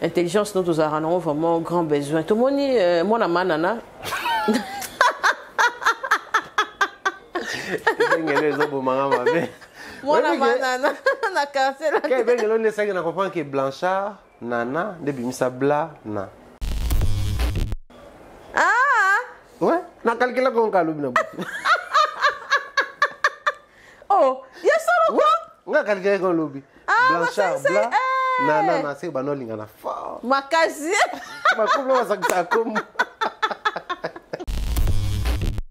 Intelligence, nous avons vraiment grand besoin. Tout le monde, moi, la manana. Moi, la manana, la quartier. Quand il y a des gens qui comprennent que Blanchard, Nana, depuis Missa Bla, Na. Ah! Ouais, na calcula com calumna. Oh, il y a ça là. On a calculé com lobby. Blanchard, Bla, Nana, na c'est banolinga na fort. Makazi. Ma couple va ça comme.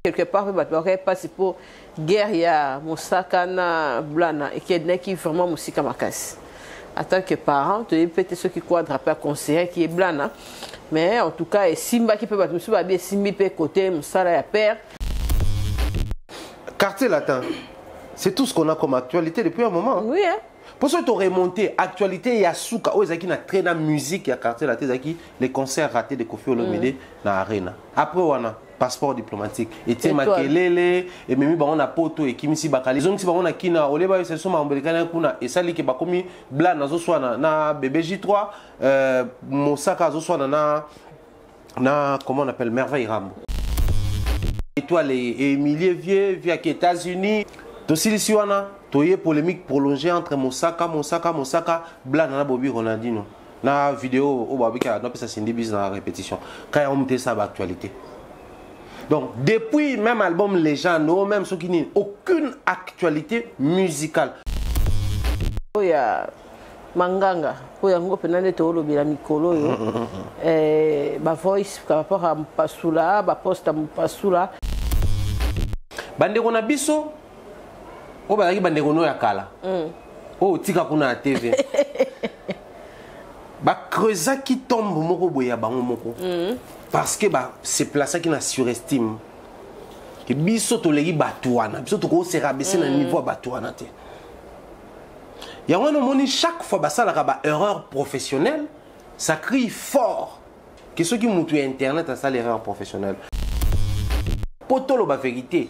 Quelque part, je passe pour guerre, il y a Moussakana, Blana, et qui est vraiment Moussika Makasi. En tant que parent, tu es peut-être ceux qui croient draper à conseiller qui est Blana. Mais en tout cas, Simba qui peut battre Moussa, Simba peut côté, Moussa la père. Quartier latin, c'est tout ce qu'on a comme actualité depuis un moment. Oui, hein. Pour ça, tu aurais monté actualité, il y a Souka, il y a très de musique, il y a quartier latin, les concerts ratés de Kofi Olomide dans l'arena. Après, on a passeport diplomatique. Et tu Makelele, et même on a Poto et Kimisi Bakali. Les hommes qui sont à Kina, au Léba, ils sont en Belgique, et ça, qui est comme Blan, na BBJ3, Moussaka, na comment on appelle, Merveille Rambo. Étoile et Emilie Vieux, via les États-Unis. Aussi, ici, on a une polémique prolongée entre Moussaka, Blan, et Bobby Ronaldinho. La vidéo, au Babi, ça c'est une bise dans la répétition. Quand on met ça, l'actualité. Donc, depuis même album Légende, même ceux qui n'ont aucune actualité musicale. Il y a Manganga, il y a un peu de Mikolo, ma voice par rapport à Mpasula, ma poste à Mpasula. Bandeko na biso, o bazaki bandeko no ya kala. O tika kuna TV. Ba creusa qui tombe moko boya bango moko. Parce que c'est placé qui na surestime. Que biso to legi batouana, biso to ko se rabaisser na niveau batouana te. Ya wana moni chaque fois ça la erreur professionnelle, ça crie fort. Que ceux qui montent internet à ça l'erreur professionnelle. Potolo ba vérité.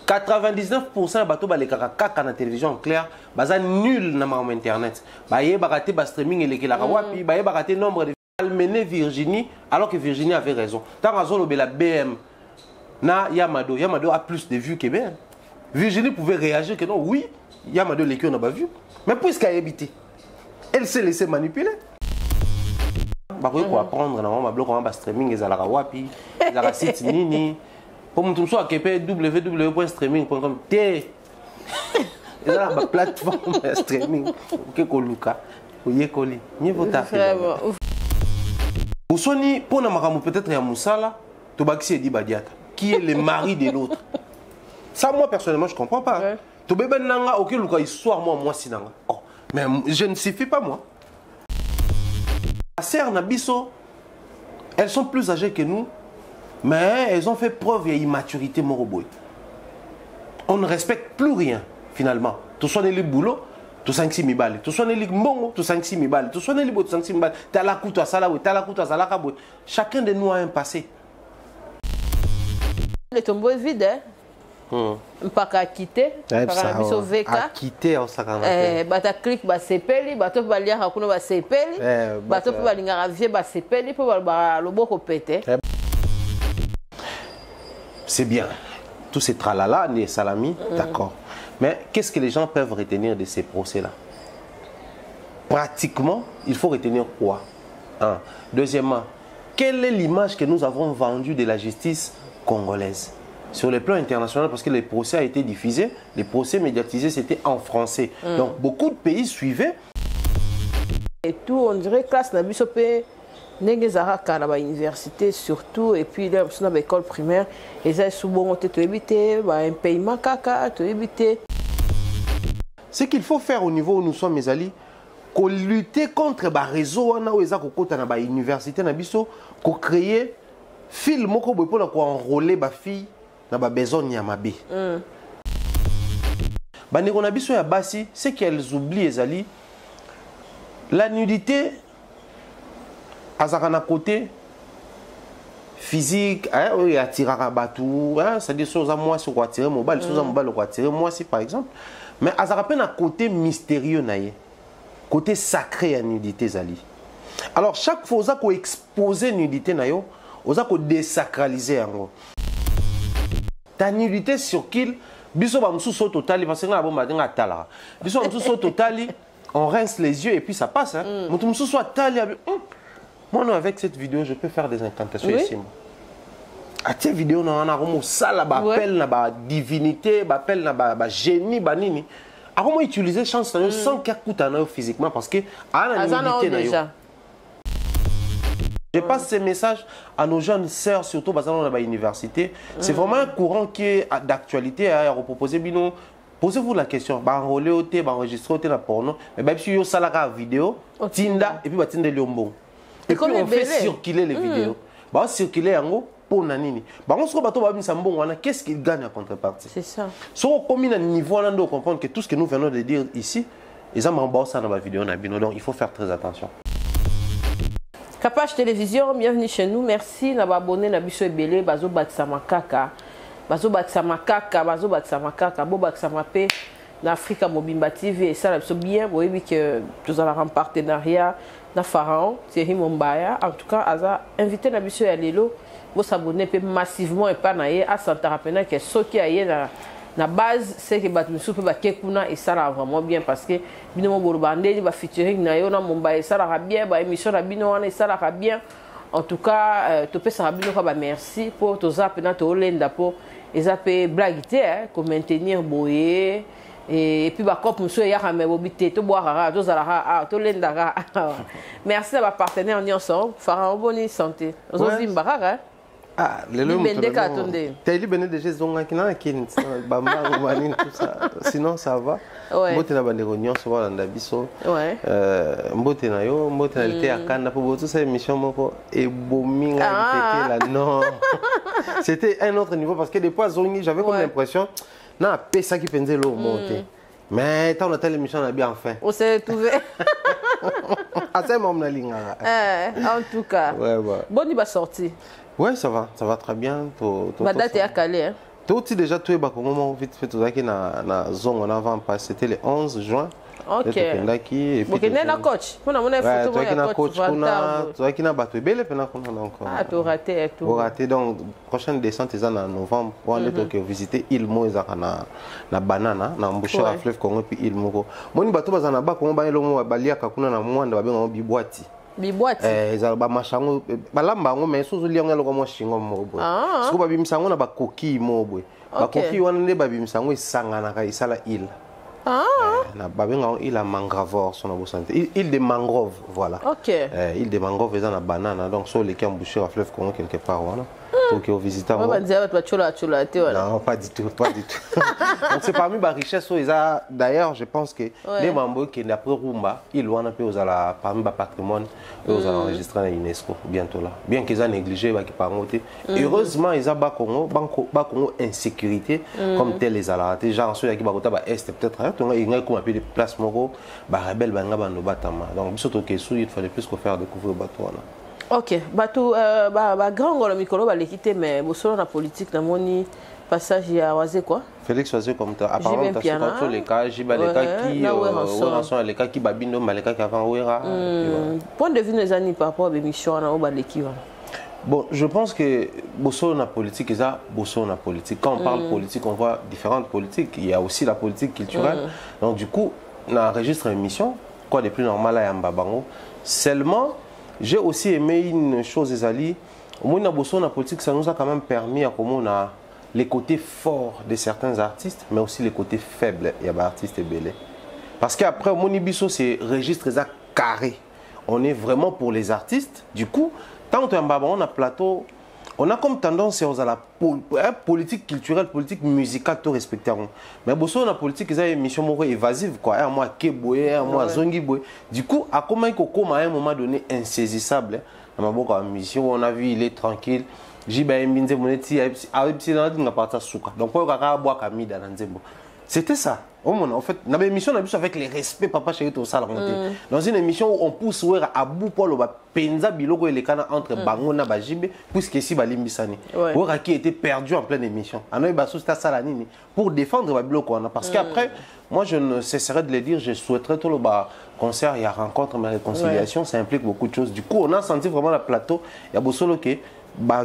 99% de bateaux les kaka na télévision clair, baza nul na ma internet. Ba ye ba raté ba streaming et les la wapi, ba ye ba raté nombre de almené Virginie alors que Virginie avait raison. Tant que la BM na Yamado a plus de vues que BM. Virginie pouvait réagir que non, oui, Yamado l'équipe n'a pas vu. Mais puisqu'elle a habité, elle s'est laissée manipuler. Bah quoi apprendre na ma blog en streaming et la wapi, la site nini. Pour me trouver à www.streaming.com. Et là la plateforme streaming que koluka, oyekoli. Mieux vaut faire. Ousoni, pour na makamu peut-être ya Moussala, Tobaxi Edi Badiata, qui est le mari de l'autre. Ça, moi, personnellement, je ne comprends pas. Tobebe nanga, ok, luka histoire, moi, sinanga. Oh, mais je ne suffis pas, moi. La sœur Nabiso, elles sont plus âgées que nous, mais elles ont fait preuve d'immaturité moroboy. On ne respecte plus rien, finalement. Tout soit le boulot. Tu sens que c'est mibali, tu sois les mbongo, tu sens que c'est mibali, tu sois les bots, tu sens que c'est mibali. Tu as la couteau à salawi, tu as la couteau à salakaboy. Chacun de nous a un passé. Le tombeau est vide, hein? Pas qu'à quitter, par un biso VK. À quitter, on s'en bata clic, ba sepeli, bato ba lia hakuno ba sepeli, bato ba lingara vie ba sepeli, pour ba loboko pété. C'est bien. Tous ces tralala, les salami, d'accord. Mais qu'est-ce que les gens peuvent retenir de ces procès-là? Pratiquement, il faut retenir quoi? Un. Deuxièmement, quelle est l'image que nous avons vendue de la justice congolaise? Sur le plan international, parce que les procès ont été diffusés, les procès médiatisés, c'était en français. Donc, beaucoup de pays suivaient. Et tout, on dirait que classe n'a pas à la université surtout, et puis là, dans l'école primaire, ils ont souvent évité un paiement caca, éviter. Ce qu'il faut faire au niveau où nous sommes, mes alliés, qu'on lutter contre les réseaux, où ils ont dans l'université, qu'on crée film pour enrôler les filles dans la besogne de Yamabe. Ce qu'elles oublient, les alliés, la nudité, à côté physique, il y a tiré à batou, c'est-à-dire choses à moi, sur attirer mobile, choses à mobile, sur attirer moi, si par exemple. Mais à côté mystérieux, côté sacré à nudité, Zali. Alors chaque fois oza ko exposer nudité na yo, oza ko désacraliser yango. Ta nudité sur qu'il biso ba mususu totali parce que na bomba nga tala. Biso ba mususu totali, on rince les yeux et puis ça passe hein. Mutu mususu soit tali. Moi non, avec cette vidéo, je peux faire des incantations ici. À cette vidéo on a comme ça là appel na ba divinité, ba appel na ba génie ba nini. A comment utiliser chance sans qu'akuta na physiquement parce que a la nudité na yo. Je passe ces messages à nos jeunes sœurs, surtout dans l'université. C'est vraiment un courant qui est d'actualité à proposer. Posez-vous la question. Enrôler au thé, enregistrer la porno. Mais si vous avez la vidéo, Tinda, et puis Tinda Liombo. Et puis on fait circuler les vidéos. On circuler en haut pour Nanini. On se retrouve qu'est-ce qu'il gagne en contrepartie. C'est ça. Si on combine à niveau, on doit comprendre que tout ce que nous venons de dire ici, ils ont ça dans la vidéo. Donc il faut faire très attention. Capage Télévision, bienvenue chez nous. Merci d'avoir abonné à Biso Ebele, Bazo Baksamakaka. Bazo Baksamakaka, Bazo Baksamakaka, Bo Baksamapé, l'Afrique Mobimba TV. Et ça, c'est bien. Vous voyez que nous allons en partenariat dans Pharaon, Thierry Mombaya. En tout cas, Aza invité à Biso Yalelo. Vous s'abonnez massivement et pas à Santa Rapena, qui est ce qui a la base, c'est que Batmusu peut bakekuna et ça va vraiment bien parce que bino borobande ni ba featuring na yo na Mumbai ça va bien ba émission na bino na ça va bien en tout cas to pe ça bino ka ba merci pour to zap na to lenda pour ezape blaguité pour maintenir boyer et puis ba cop musu ya ka me bobité to boira to zala to lenda merci à ba partenaire ni ensemble Pharaon bonne santé ozozi mbarara. Ah, les lois t'as dit ben déjà zonga qui n'a qui bamba ou tout ça. Sinon ça va. Mbote na bande réunion souvent dans Dabiso. Ouais. Mbote na yo, mbote na été à Kanda pour tout ça émission moko et bominga était là non. C'était un autre niveau parce que des fois zongi j'avais comme l'impression na pesa qui pendait l'eau monter. Mais tant on a telle émission on a bien fait. On s'est trouvé. À ce moment na linga. En tout cas. Ouais. Bonne va sortir. Oui, ça va très bien. Ma date est à Calais. Tout déjà, tout est moment vite fait. Tout ça qui na zone en avant passe. C'était le 11 juin. Ok. Et puis tu es coach. On a mon photo. Tu es coach. Tu es na bateau belle pena qu'on a encore. Ah, tu raté et tout. Raté donc prochaine descente est en novembre. On aller donc visiter île Moïse na banana na embouchure à fleuve Congo puis île Moko. Moni bateau bazana ba Congo ba elongo balia kakuna na mwanda ba benga bibwati. Bibwati ba machango balamba ngo mais sozo lianga lo mo shingo mo boy siko ba bimsango na ba koki mo boy ba koki wana nde ba bimsango isangana ka isala île na ba benga île à mangrove son abo santé île de mangrove voilà île de mangrove eza na banana donc sur les camps bouchés à fleuve Congo quelque part voilà donc au visiteur non pas du tout donc c'est parmi les richesses d'ailleurs je pense que les membres qui d'après Rumba ils vont peu aux parmi le patrimoine aux enregistrés à l'UNESCO bientôt là bien qu'ils aient négligé qui par côté heureusement ils ont Congo insécurité comme tel les ala genre ceux qui ba kota ba est peut-être il y a comme des places moko ba rebelle ba nga ba no batama donc surtout que il fallait plus qu'on faire découvrir bateau là. Ok, bateau grand gros micro va l'équiter mais selon la politique la moni passage à Oazé quoi. Félix Oazé comme ça apparemment tu as sur les cas jiba les cas qui sont les cas qui babindo les cas qui avant ouera. Point de vue des années par rapport à l'émission na oba l'équivalent. Bon, je pense que Bosso na politique et ça Bosso na politique. Quand on parle politique, on voit différentes politiques. Il y a aussi la politique culturelle. Donc du coup, on enregistre une émission quoi de plus normal à Mbabango. Seulement j'ai aussi aimé une chose, Ezali. Au moins, dans la politique, ça nous a quand même permis à comment on a les côtés forts de certains artistes, mais aussi les côtés faibles. Il y a des artistes belés. Parce qu'après, au Monibiso, c'est registre carré. On est vraiment pour les artistes. Du coup, tant qu'on a plateau, on a comme tendance à la politique culturelle, politique musicale, tout respecter. Mais bosso la politique, ils ont une mission évasive quoi. Un mois keboye, un mois zongi boye. Du coup, à comment il faut à un moment donné insaisissable. Dans ma mission, on a vu il est tranquille. J'ai bien minze moneti, a petit n'a pas ta souka. Donc quoi, boire kamida dans zembo. C'était ça. En fait, dans l'émission, on a vu ça avec les respects, papa chéri, tout ça. Dans une émission où on pousse à bout pour le penza biloko et les canards entre Bango et Bajibe, puisque ici, Balimbisani. Ouais. Qui était perdu en pleine émission. Anoï Bassou, c'était ça pour défendre Babiloko. Parce qu'après, moi, je ne cesserai de le dire, je souhaiterais tout le concert, il y a rencontre, mais réconciliation, ça implique beaucoup de choses. Du coup, on a senti vraiment le plateau, il y a beaucoup de choses.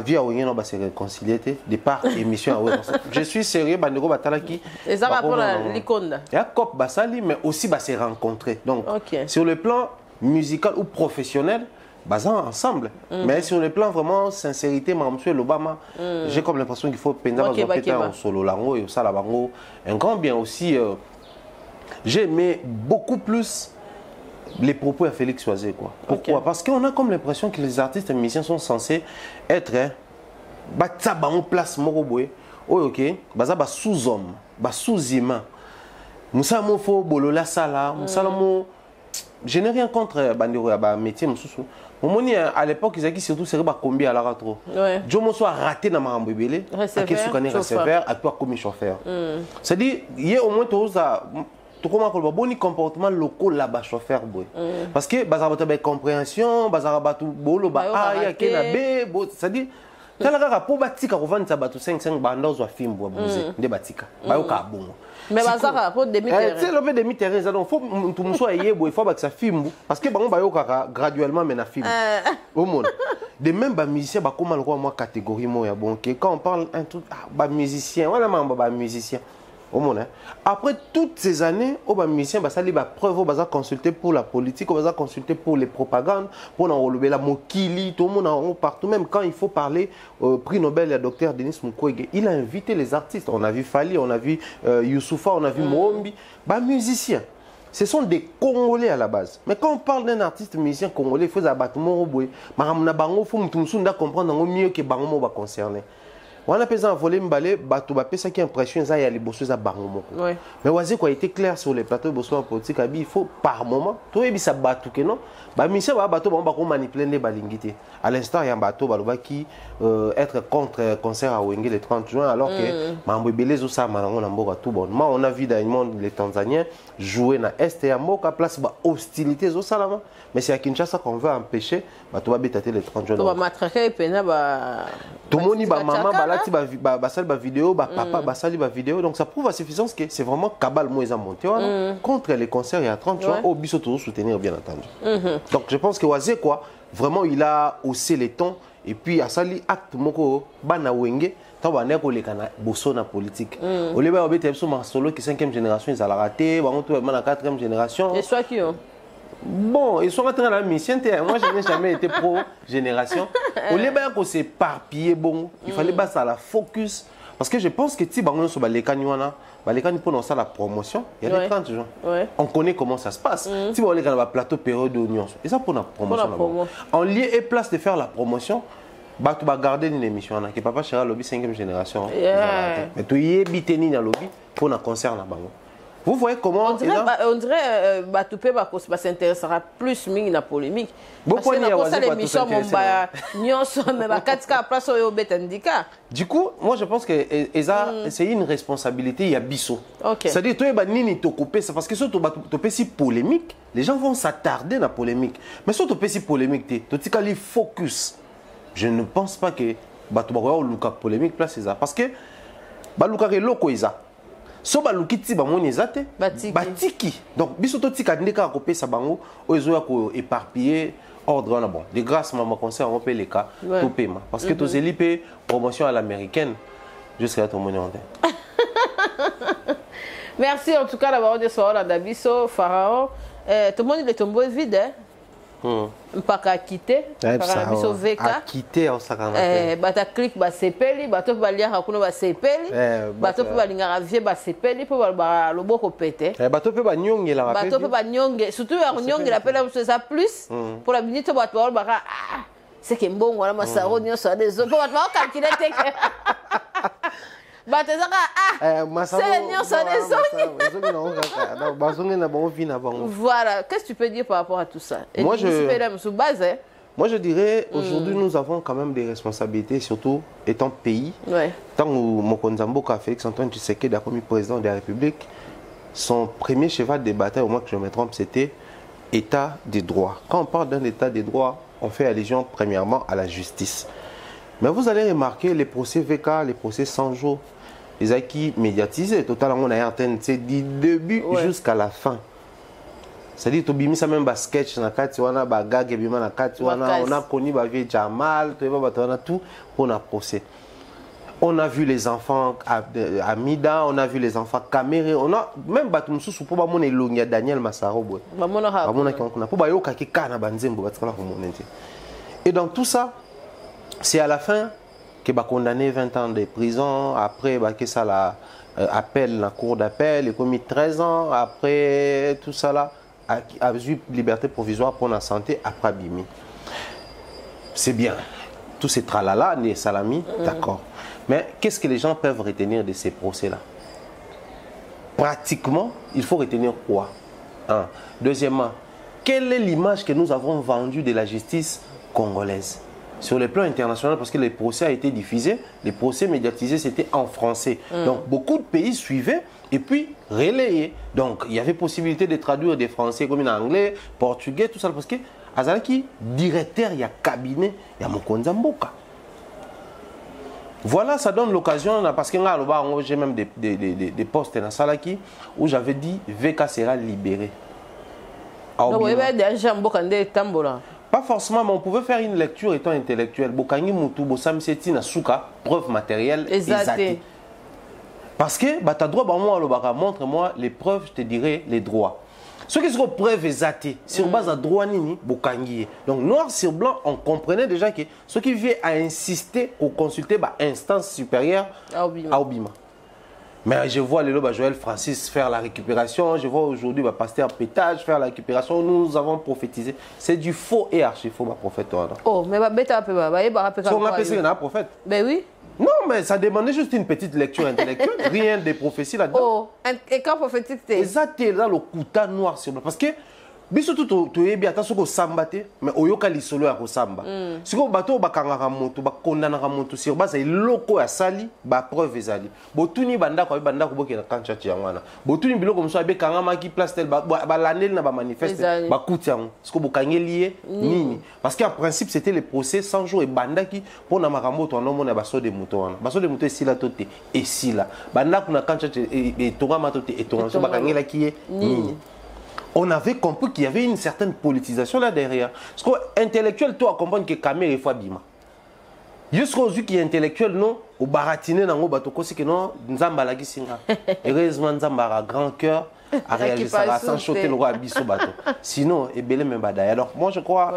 Vie à Oyen, on va se réconcilier. Départ, émission à je suis sérieux, Bandego Batalaki. Et ça va pour l'icône. Il y a Cop Basali, mais aussi se rencontrer. Donc, sur le plan musical ou professionnel, ensemble. Mais sur le plan vraiment sincérité, monsieur l'Obama, j'ai comme l'impression qu'il faut peindre en solo lango et au salabango. Un grand bien aussi. J'ai aimé beaucoup plus les propos à Félix Oisé, quoi. Pourquoi? Parce qu'on a comme l'impression que les artistes et musiciens sont censés être place sous-homme, sous-humain. Moussa Mofo, Bolola Sala, Moussa Mo. Je n'ai rien contre Bandiro, métier, Moussou. À l'époque, ils avaient surtout serré combien à la ratro. Jomo soit raté dans ma rambébélé, à quel soukané receveur, à toi comme chauffeur. C'est-à-dire, il y a au moins tout ça. Tout comme un bon comportement local là-bas chauffeur boy parce que bazar ba compréhension bazar ba tout bolo ba a ya kena be c'est-à-dire kala kaka po batika ko vendre ba tout 5 banda zo fimbo abuser de batika ba yo ka bon mais bazar po demi terrain c'est le demi terrain ça donc faut tout muso ayé boy faut ba que ça fimbo parce que bango ba yo kaka graduellement mais na fimbo au monde de même ba musicien ba comment le moi catégorie moya bon quand on parle un truc ba musicien voilà ba musicien. Après toutes ces années, les musiciens ont preuve, ils ont consulté pour la politique, ils ont consulté pour les propagandes, pour la Mokili, tout le monde partout. Même quand il faut parler prix Nobel, le docteur Denis Mukwege, il a invité les artistes. On a vu Fali, on a vu Youssoufa, on a vu Mohombi. Musiciens, ce sont des Congolais à la base. Mais quand on parle d'un artiste musicien congolais, il faut abattre Moroboy. Il faut comprendre mieux que Bango va concerner. On a besoin de voler m'balé, bateau bapé, ça qui impressionne, ça y a les bosses à Bango. Mais Oisé quoi été clair sur les plateaux de bosses politique, il faut par moment, tout est ça bateau que non, mission va bateau, on va manipuler les balingité. À l'instant, il y a un bateau qui être contre concert à Wenge le 30 juin, alors que Mambo Belez ou ça, on a vu dans le monde les Tanzaniens jouer dans l'Est et à Moka, place hostilité au Salama. Mais c'est à Kinshasa qu'on veut empêcher, tout va bêter le 30 juin. Tout va matraquer et peine, tout le monde dit maman, la vidéo, papa, basali la vidéo. Donc ça prouve à suffisance que c'est vraiment Kabal Moïse monté contre les concerts il y a 30 jours. Au biso toujours soutenir bien entendu. Donc je pense que Oisé quoi, vraiment il a haussé les tons et puis à sali acte moko bana wenge. Tant qu'on est pour les canaux, bosso na politique. Au lieu de faire des solo qui 5e génération, ils ont raté. On tout la 4e génération. Et soit qui ont? Bon, ils sont rentrés dans la mission. Moi, je n'ai jamais été pro-génération. Au lieu de s'éparpiller, bon, il fallait passer à la focus. Parce que je pense que si on est les canons, pour la promotion, il y a des 30 gens. On connaît comment ça se passe. Si on est dans le plateau période d'union, et ça pour la promotion. En lieu et place de faire la promotion, tu vas garder une émission qui est pas cher lobby 5e génération. Mais tu y es biteni dans le lobby pour un concert là-bas. Vous voyez comment on dirait Batoupé s'intéressera plus à la polémique. Parce que l'émission du coup, moi je pense que c'est une responsabilité, il y a bisso. C'est-à-dire que c'est parce que si tu es polémique, les gens vont s'attarder dans la polémique. Mais si tu es polémique, tu es focus. Je ne pense pas que Batoupé polémique place ça. Parce que Batoupé loko isa. So balukiti ba moni ezate batiki donc biso to tika ndeka ko pesa bango ozo ya ko éparpiller ordre na bon de grâce maman concert on peut les cas to paiement parce que to zelipe promotion à l'américaine jusqu'à ton monnaie. Merci en tout cas d'avoir de soir dans biso Pharaon tout le monde est tombé vide mpaka quitter para biso veka quitter au sakana bata click ba sepeli bato balia hakuna ba sepeli bato pe balinga vie ba sepeli pe ba loboko pété bato pe ba nyongela ba bato pe ba nyonge surtout ya nyongela pe là ça plus pour la minute bato ba c'est que bon wala masaro nyoso des autres bato ba calculer tek voilà, qu'est-ce que tu peux dire par rapport à tout ça? Moi je dirais, aujourd'hui nous avons quand même des responsabilités, surtout étant pays. Tant que Mokonzambo, Félix Antoine Tshisekedi a commis président de la République, son premier cheval de bataille, au moins que je me trompe, c'était état des droits. Quand on parle d'un état des droits, on fait allusion premièrement à la justice. Mais vous allez remarquer les procès VK, les procès 100 jours, les acquis médiatisés, totalement on a atteint du début jusqu'à la fin. C'est-à-dire que tu as même un sketch, on a connu Jamal, tout pour un procès. On a vu les enfants à Mida, on a vu les enfants Caméré, on a même Daniel Massaro. Et dans tout ça, c'est à la fin que va condamné 20 ans de prison, après que ça la appel la cour d'appel, il a commis 13 ans, après tout ça là, a eu liberté provisoire pour la santé après Bimi. C'est bien. Tous ces tralala, les salami, d'accord. Mais qu'est-ce que les gens peuvent retenir de ces procès-là? Pratiquement, il faut retenir quoi? Un. Deuxièmement, quelle est l'image que nous avons vendue de la justice congolaise? Sur le plan international, parce que les procès ont été diffusés, les procès médiatisés, c'était en français. Donc, beaucoup de pays suivaient et puis relayés. Donc, il y avait possibilité de traduire des français comme en anglais, portugais, tout ça, parce que Azalaki, directeur, il y a cabinet, il y a Mokonza Mboka. Voilà, ça donne l'occasion, parce que j'ai même des postes dans Salaki où j'avais dit VK sera libéré. Pas forcément, mais on pouvait faire une lecture étant intellectuelle. Bokangi Moutou, Bossam Seti, Nasuka, preuve matérielle, exacte. Parce que, tu as droit, montre-moi les preuves, je te dirai les droits. Ce qui sont preuves exactes, sur base de droit, Bokangi. Donc, noir sur blanc, on comprenait déjà que ce qui vient à insister ou consulter l'instance supérieure à Obima. Mais je vois les Joël Francis faire la récupération. Je vois aujourd'hui Pasteur Pétage faire la récupération. Nous avons prophétisé. C'est du faux et archi-faux, ma prophète. Oh, mais on a pensé un prophète. Ben oui. Non, mais ça demandait juste une petite lecture intellectuelle. Rien de prophétie là-dedans. Oh, et quand prophétique c'était? Exactement, là, le couteau noir sur blanc. Parce que, biso tout tu es bien attention ko sambate mais oyoka lisolo ya ko samba siko bato bakangaka moto bakondana moto sur base iloko ya sali ba preuve ezali botuni banda ko boke na kancha ti yangwana botuni biloko mso abe kanga maki place tel ba landeli na ba manifeste ba kuti yango siko bokangeli nini parce qu'en principe c'était le procès 100 jours et bandaki pour na makambo to nomona baso de moto wana baso de moto esila tote esila banda kuna kancha et tonga matote et tonga so bakangela ki nini. On avait compris qu'il y avait une certaine politisation là derrière. Parce que intellectuel, toi, comprendre que Kamé est fois bima. Jusqu'au jour qui est intellectuel, non, au baratine, non, batoko, c'est que non, Nzamba la gisinga. Heureusement, Nzamba a grand cœur à réaliser ça, sans choter le roi Abisso bateau. Sinon, et belé même badaille. Alors, moi, je crois,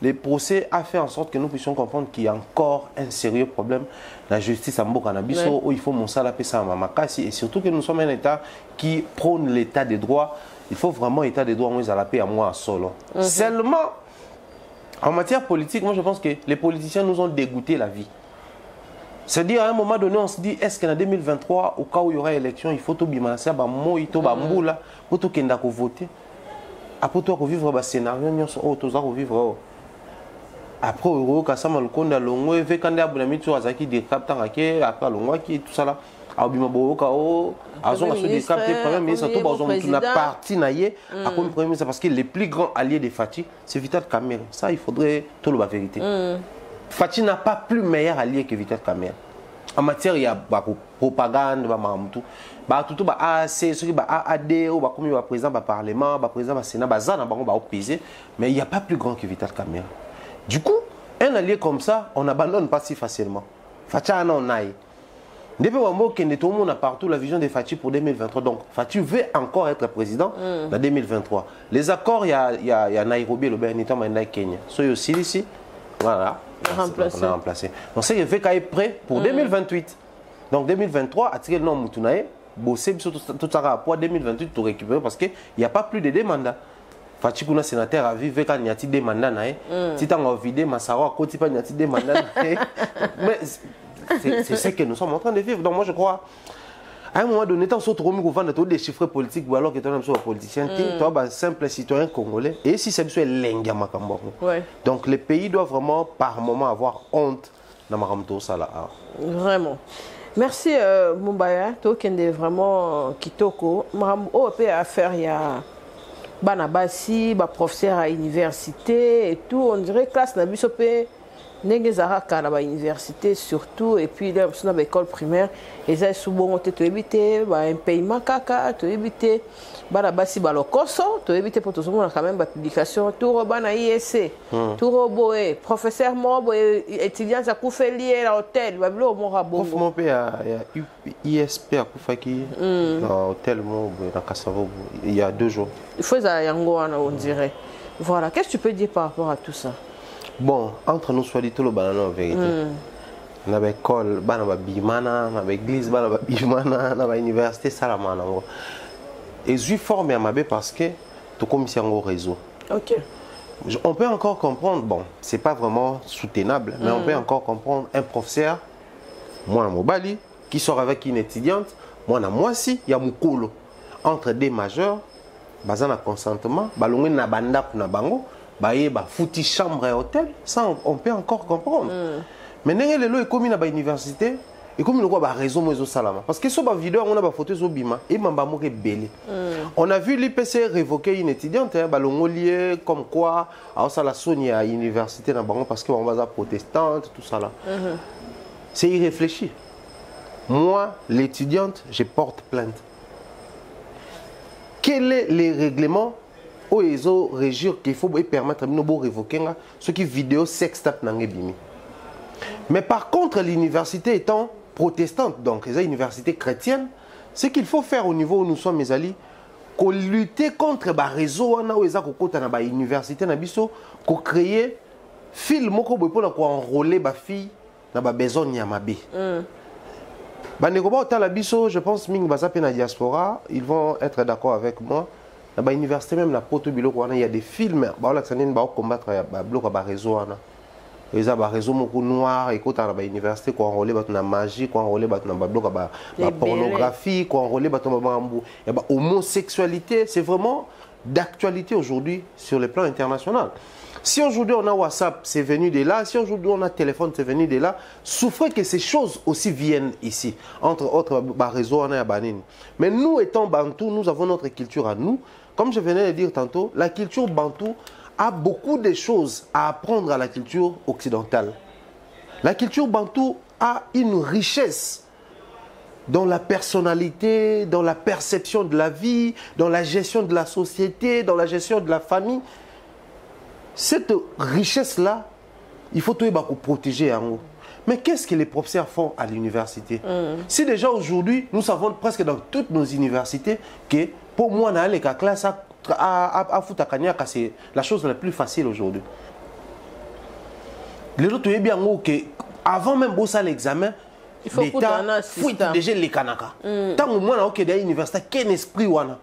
les procès a fait en sorte que nous puissions comprendre qu'il y a encore un sérieux problème. La justice à Mboka Nabiso, où il faut mon salapé ça à Mamakasi, et surtout que nous sommes un État qui prône l'état des droits. Il faut vraiment état des droits à la paix à moi solo. Seulement, en matière politique, moi je pense que les politiciens nous ont dégoûté la vie. C'est-à-dire à un moment donné, on se dit, est-ce qu'en 2023, au cas où il y aura élection, il faut tout bimancer, pour tout voter. Après toi, vivre un scénario, vivre. Après, on va faire le compte de l'ongo, et quand on a des des capteurs, après l'ongo, tout ça là. Abima boka o azo aso des captés premier ministre tout bazon na parti naie à comme premier ministre parce que les plus grands alliés de Fati c'est Vital Kamerhe. Ça il faudrait tout la vérité. Fati n'a pas plus meilleur allié que Vital Kamerhe. En matière il y a propagande tout AAC ceux qui AAD ou comme il président parlement président sénat bazana ba opposé mais il y a pas plus grand que Vital Kamerhe. Du coup un allié comme ça on n'abandonne pas si facilement. Fati on aille. Depuis que tout le monde a partout la vision de Fati pour 2023. Donc, Fati veut encore être président en 2023. Les accords, il y a Nairobi, le Bénin, et Kenya. Soyez aussi ici. Voilà. On a remplacé. Donc, c'est que est prêt pour 2028. Donc, 2023, à tirer le nom Moutunae, bosser tout ça pour 2028 pour récupérer parce qu'il n'y a pas plus de demandants. Fati kuna sénateur a vu quand il y a des mandats. Si tu as envie Massaro à côté, il y a des mandats. Mais c'est ce que nous sommes en train de vivre. Donc moi je crois, à un moment donné, tu as des chiffres politiques ou alors que tu es un politicien, tu es un simple citoyen congolais. Et si c'est un lenga makambo. Donc les pays doivent vraiment par moment avoir honte dans Maramto Sala. Vraiment. Merci Mumbaya, to kende vraiment kitoko. O pe affaire ya bana basi, ba professeur à université et tout, on dirait classe na biso pe ndenge zaraka na ba université surtout et puis là na ba école primaire et ça souvent te éviter ba un paiement kaka, te éviter bana basi ba lokoso, te éviter pour tout le monde quand même ba publication tout bana ISC, tout boé professeur mo étudiant ça ku fait lier à hôtel, ba blo mo rabo. Prof mon père ya ISP a ku faki dans hôtel mo na Kasavo il y a 2 jours. Il faut ça yango on dirait. Voilà, qu'est-ce que tu peux dire par rapport à tout ça? Bon, entre nous, soit dit tout le banana en vérité. On a l'école, on a bimana, on a l'église, on a bimana, on a l'université, salamana. Et je suis formé à ma bé parce que tout comme c'est un réseau. Ok. On peut encore comprendre, bon, c'est pas vraiment soutenable, mais on peut encore comprendre un professeur, moi, mon bali, qui sort avec une étudiante, moi, si, il y a mon colo. Entre des majeurs, basé sur consentement, balongé na banda na bango. Bah fouti chambre et hôtel, ça on peut encore comprendre. Mais n'est le est comme à l'université et comme il y a raison moi salama parce que sur ma vidéo on a des photos au bima et mamba mo belé. On a vu l'IPC révoquer une étudiante balongolier comme quoi à ça la Sonia à l'université na bango parce que on va protestante tout ça là. C'est irréfléchi. Moi l'étudiante, je porte plainte. Quel est les règlements ils ont régir qu'il faut permettre de révoquer ce qui vidéo sextape n'angébimi. Mais par contre, l'université étant protestante, donc les universités chrétiennes, ce qu'il faut faire au niveau où nous sommes mes alliés, qu'on lutter contre les réseaux où ils ont université qu'on crée film pour enrôler les filles dans la besoin de Yamabé. Je pense que la diaspora, ils vont être d'accord avec moi. Dans l'université même, il y a des films qui combattre le réseau. Il y a des réseaux noirs, et dans l'université, qui ont la magie, qui ont la pornographie, qui ont la homosexualité. C'est vraiment d'actualité aujourd'hui sur le plan international. Si aujourd'hui on a WhatsApp, c'est venu de là. Si aujourd'hui on a téléphone, c'est venu de là. Souffrez que ces choses aussi viennent ici. Entre autres, réseau, on a Banine. Mais nous étant Bantou, nous avons notre culture à nous. Comme je venais de dire tantôt, la culture Bantou a beaucoup de choses à apprendre à la culture occidentale. La culture Bantou a une richesse dans la personnalité, dans la perception de la vie, dans la gestion de la société, dans la gestion de la famille. Cette richesse-là, il faut tout protéger en haut. Mais qu'est-ce que les professeurs font à l'université? Si déjà aujourd'hui, nous savons presque dans toutes nos universités que pour moi, dans les classes, c'est la chose la plus facile aujourd'hui. Les autres, bien que avant même de l'examen, il faut l'État déjà les Kanaka. Tant que moi, dans l'université, quel esprit wana?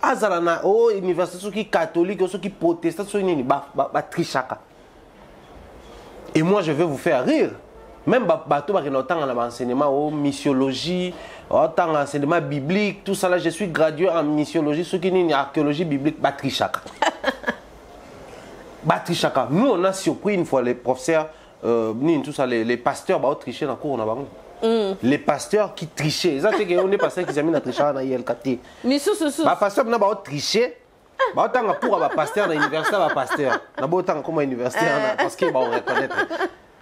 Azalana, oh, université, ceux qui catholiques, ceux qui protestants, ceux qui trichaka. Et moi, je vais vous faire rire. Même bateau qui autant en enseignement, missiologie, autant en enseignement biblique, tout ça là, je suis gradué en missiologie, ceux qui n'ont archéologie biblique, trichaka. Trichaka. Nous, on a surpris une fois les professeurs, tout ça, les pasteurs, tricher dans le cours, on a les pasteurs qui trichaient. C'est on est passé qui ont triché dans l'ILKT. Mais les pasteurs ont triché. Autant pour un pasteur dans l'université, un pasteur. Autant comme université, parce qu'ils vont reconnaître.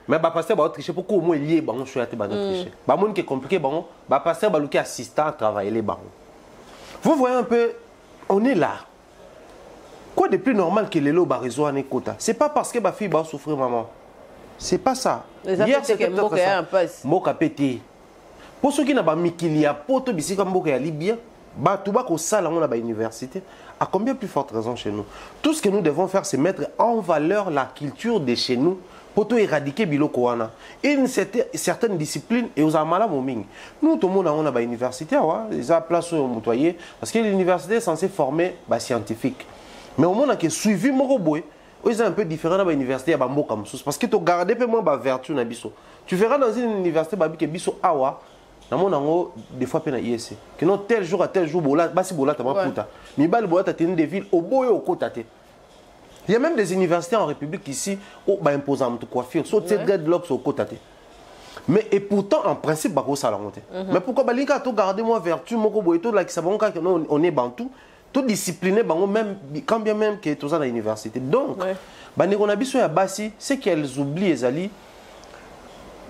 Mais les pasteurs ont triché. Pourquoi au moins lié, ils ont triché. Les gens qui sont compliqués, les pasteurs ont assistant à travailler les barons. Vous voyez un peu, on est là. Quoi de plus normal que les lots réseau en écoutant? C'est pas parce que ma fille va souffrir, maman. C'est pas ça. Hier, c'était Moka pété. Pour ceux qui n'ont pas mis qu'il y a poto bisi comme Moka Libye, tout bas qu'au salon à l'université, à combien plus forte raison chez nous? Tout ce que nous devons faire, c'est mettre en valeur la culture de chez nous pour éradiquer Biloko wana. Une certaine discipline et aux amala moming. Nous, tout le monde on a une université, ils ont place au motoyer parce que l'université est censée former des scientifiques. Mais au monde qui a suivi mon robot. C'est un peu différent dans l'université parce que tu regardes peu moins la vertu na biso. Tu verras dans une université que biso awa na mon des fois pe na ISC que non tel jour à tel jour bola basi bola ta puta. Mi bal bola ta tene des villes au boyo au côté. Il y a même des universités en République ici où imposant de coiffure, sauf ces dreadlocks au côté. Mais et pourtant, en principe, bah, ça la monter. Mais pourquoi bah, linka tout garder moi vertu, moi tout là qui savons on est bantou, tout discipliné, bah, même quand bien même que tout ça dans l'université. Donc, bah, on a besoin de basi, c'est qu'elles oublient les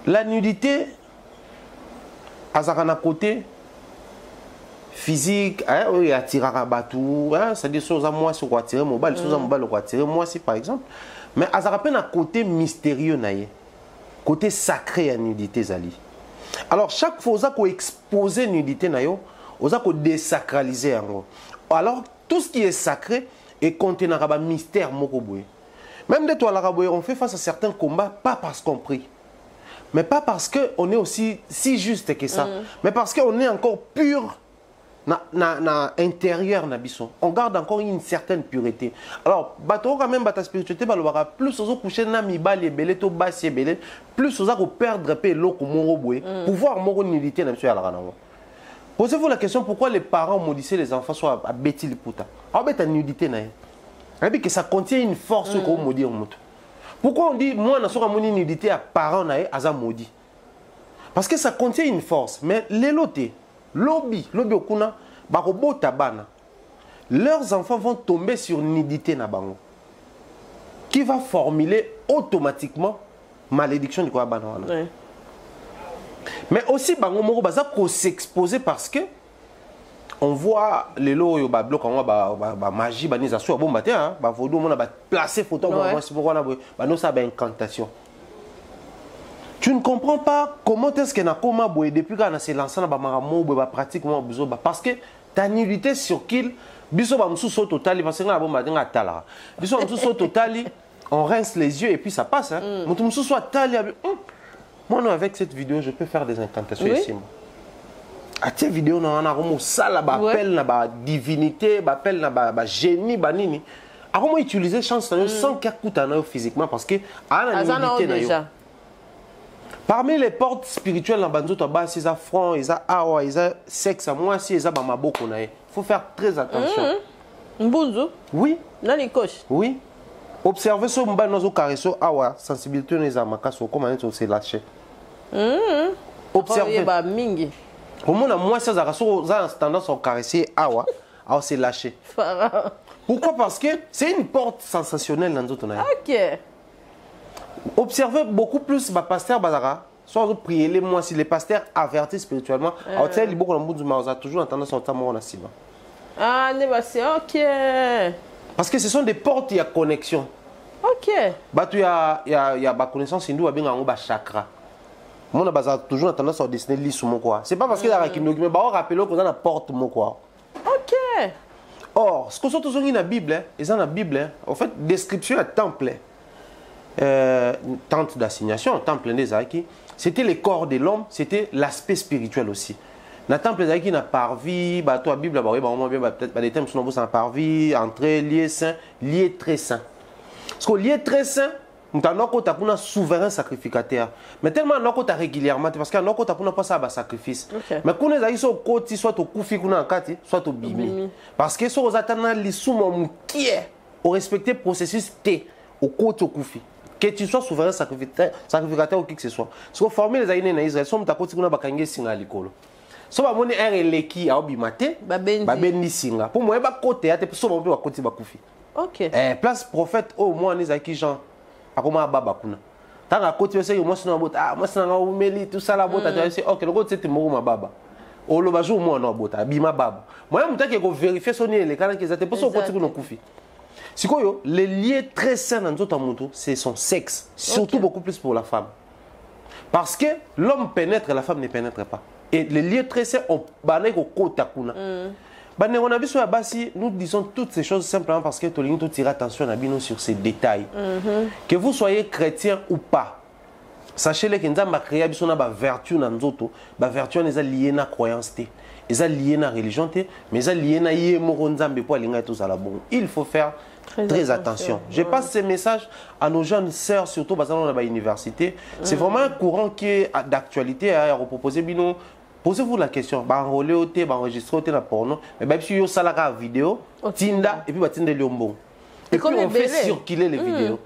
la nudité, à un côté physique, il attire à batou, c'est-à-dire choses à moi sur quoi tirer mon bal, choses à mon bal quoi tirer moi si par exemple. Mais à un côté mystérieux naïe. Côté sacré à nudité zali. Alors chaque fois qu'on expose nudité nayo, on a désacraliser en. Alors tout ce qui est sacré est contenu dans un mystère mokoboué. Même de toi l'araboé, on fait face à certains combats pas parce qu'on prie, mais pas parce que on est aussi si juste que ça, mais parce qu'on est encore pur. Na intérieur na bisson, on garde encore une certaine pureté. Alors bateau quand même bata spiritualité balobara plus aux coucher na mibali ebele to basi ebele plus aux perdre pe loko moroboué pouvoir moro nudité na monsieur ala nango. Posez-vous la question pourquoi les parents maudissaient les enfants soit à bêti le puta. En fait la nudité na et que ça contient une force qu'on maudire moto. Pourquoi on dit moi na soka moni nudité à parents na aza maudit? Parce que ça contient une force mais les lotés lobby okuna barobo tabana leurs enfants vont tomber sur nudité na bango qui va formuler automatiquement malédiction du quoi bana. Mais aussi bango moko baza ko s'exposer parce que on voit les lots yo ba bloc en ba magie ba nisa so bomba te hein ba vodo mona ba placer photo moi c'est pourquoi na ba no ça ba incantation. Tu ne comprends pas comment est-ce que Nakoma Boye depuis qu'on s'est lancé dans la pratique parce que ta nudité sur qu'il biso ba msuso total parce que na bomba denga tala biso msuso total on rince les yeux et puis ça passe hein mutu msuso tali moi non avec cette vidéo je peux faire des incantations ici à cette vidéo na na romo sala ba appel na ba divinité ba appel na ba génie ba nini a comment utiliser chance sans qu'akuta na physiquement parce que a la nudité na yo. Parmi les portes spirituelles dans Banzo Toba, c'est ça front, c'est ça awa, c'est ça sexe, moi si c'est ça maboko na. Faut faire très attention. Mbunzo? Oui. Nani coche? Oui. Observez ce mba nozo caresso awa, sensibilité neza makaso comment on se lâcher. Observez ba mingi. Comment moi ça raso ça tendance à caresser awa, à se lâcher. Pourquoi? Parce que c'est une porte sensationnelle dans notre na. OK. Observez beaucoup plus ma pasteur Bazara. Soit vous priez les moi si les pasteurs avertis spirituellement. Alors tu sais, beaucoup dans le monde a toujours tendance à entendre mon assima. Ah, c'est OK. Parce que ce sont des portes, il y a connexion. OK. Bah tu y a ma connaissance hindoue à bien en bas chakra. Mon a toujours tendance à dessiner l'issue mon quoi. C'est pas parce qu'il y a qui me bah on rappelle qu'on a la porte mon quoi. OK. Or, ce que sont tous dans la Bible, ils dans la Bible, en fait description à temple. Tente d'assignation, temple des Aki, c'était le corps de l'homme, c'était l'aspect spirituel aussi. Dans le temple des Aki, n'a parvi, bah toi Bible, bah oui, bah peut-être des thèmes sont en parvi, entrée, lié saint, lié très saint. Parce que lié très saint, nous avons un souverain sacrificateur. Mais tellement nous avons régulièrement, parce que nous avons pas ça sacrifice. Mais quand nous avons côté soit au koufi, soit au bimi. Parce que si nous avons les soumons qui est au respecter processus T au côté au koufi. Que tu sois souverain sacrificateur ou qui que ce soit. Ce qu'on forme les aïnés en Israël, sont à côté de la bakangé singa likolo. So ba moni un eleki a obimate, ba bendi singa. Pour moi ba côté ate so ba côté ba kufi. OK. Place prophète au moi en Israël qui Jean akoma baba kuna. Tant à côté c'est moi sina bota, moi sina umeli tout ça la bota tu sais OK le côté c'était mo ma baba. O lo ba jour moi na bota bima baba. Moi mutaki ko vérifier son les kana qui étaient pour so côté ko kufi. Les liens très sains dans notre monde, c'est son sexe, surtout beaucoup plus pour la femme. Parce que l'homme pénètre et la femme ne pénètre pas. Et les liens très sains, on banne au côté kuna. On a vu sur la base, nous disons toutes ces choses simplement parce que tout le monde tire attention sur ces détails. Que vous soyez chrétien ou pas, sachez que nous avons créé une vertu dans notre monde. La vertu est liée à la croyance. Ils sont liés à la religion, mais ils sont liés à la il faut faire très attention. Je passe ces messages à nos jeunes sœurs, surtout parce qu'on a l'université. C'est vraiment un courant qui est d'actualité à proposer. Posez-vous la question, enrôler au thé, enregistrer au thé la porno, mais si vous avez la vidéo, Tinda et puis Tinda Liombo. Et puis on fait circuler les vidéos.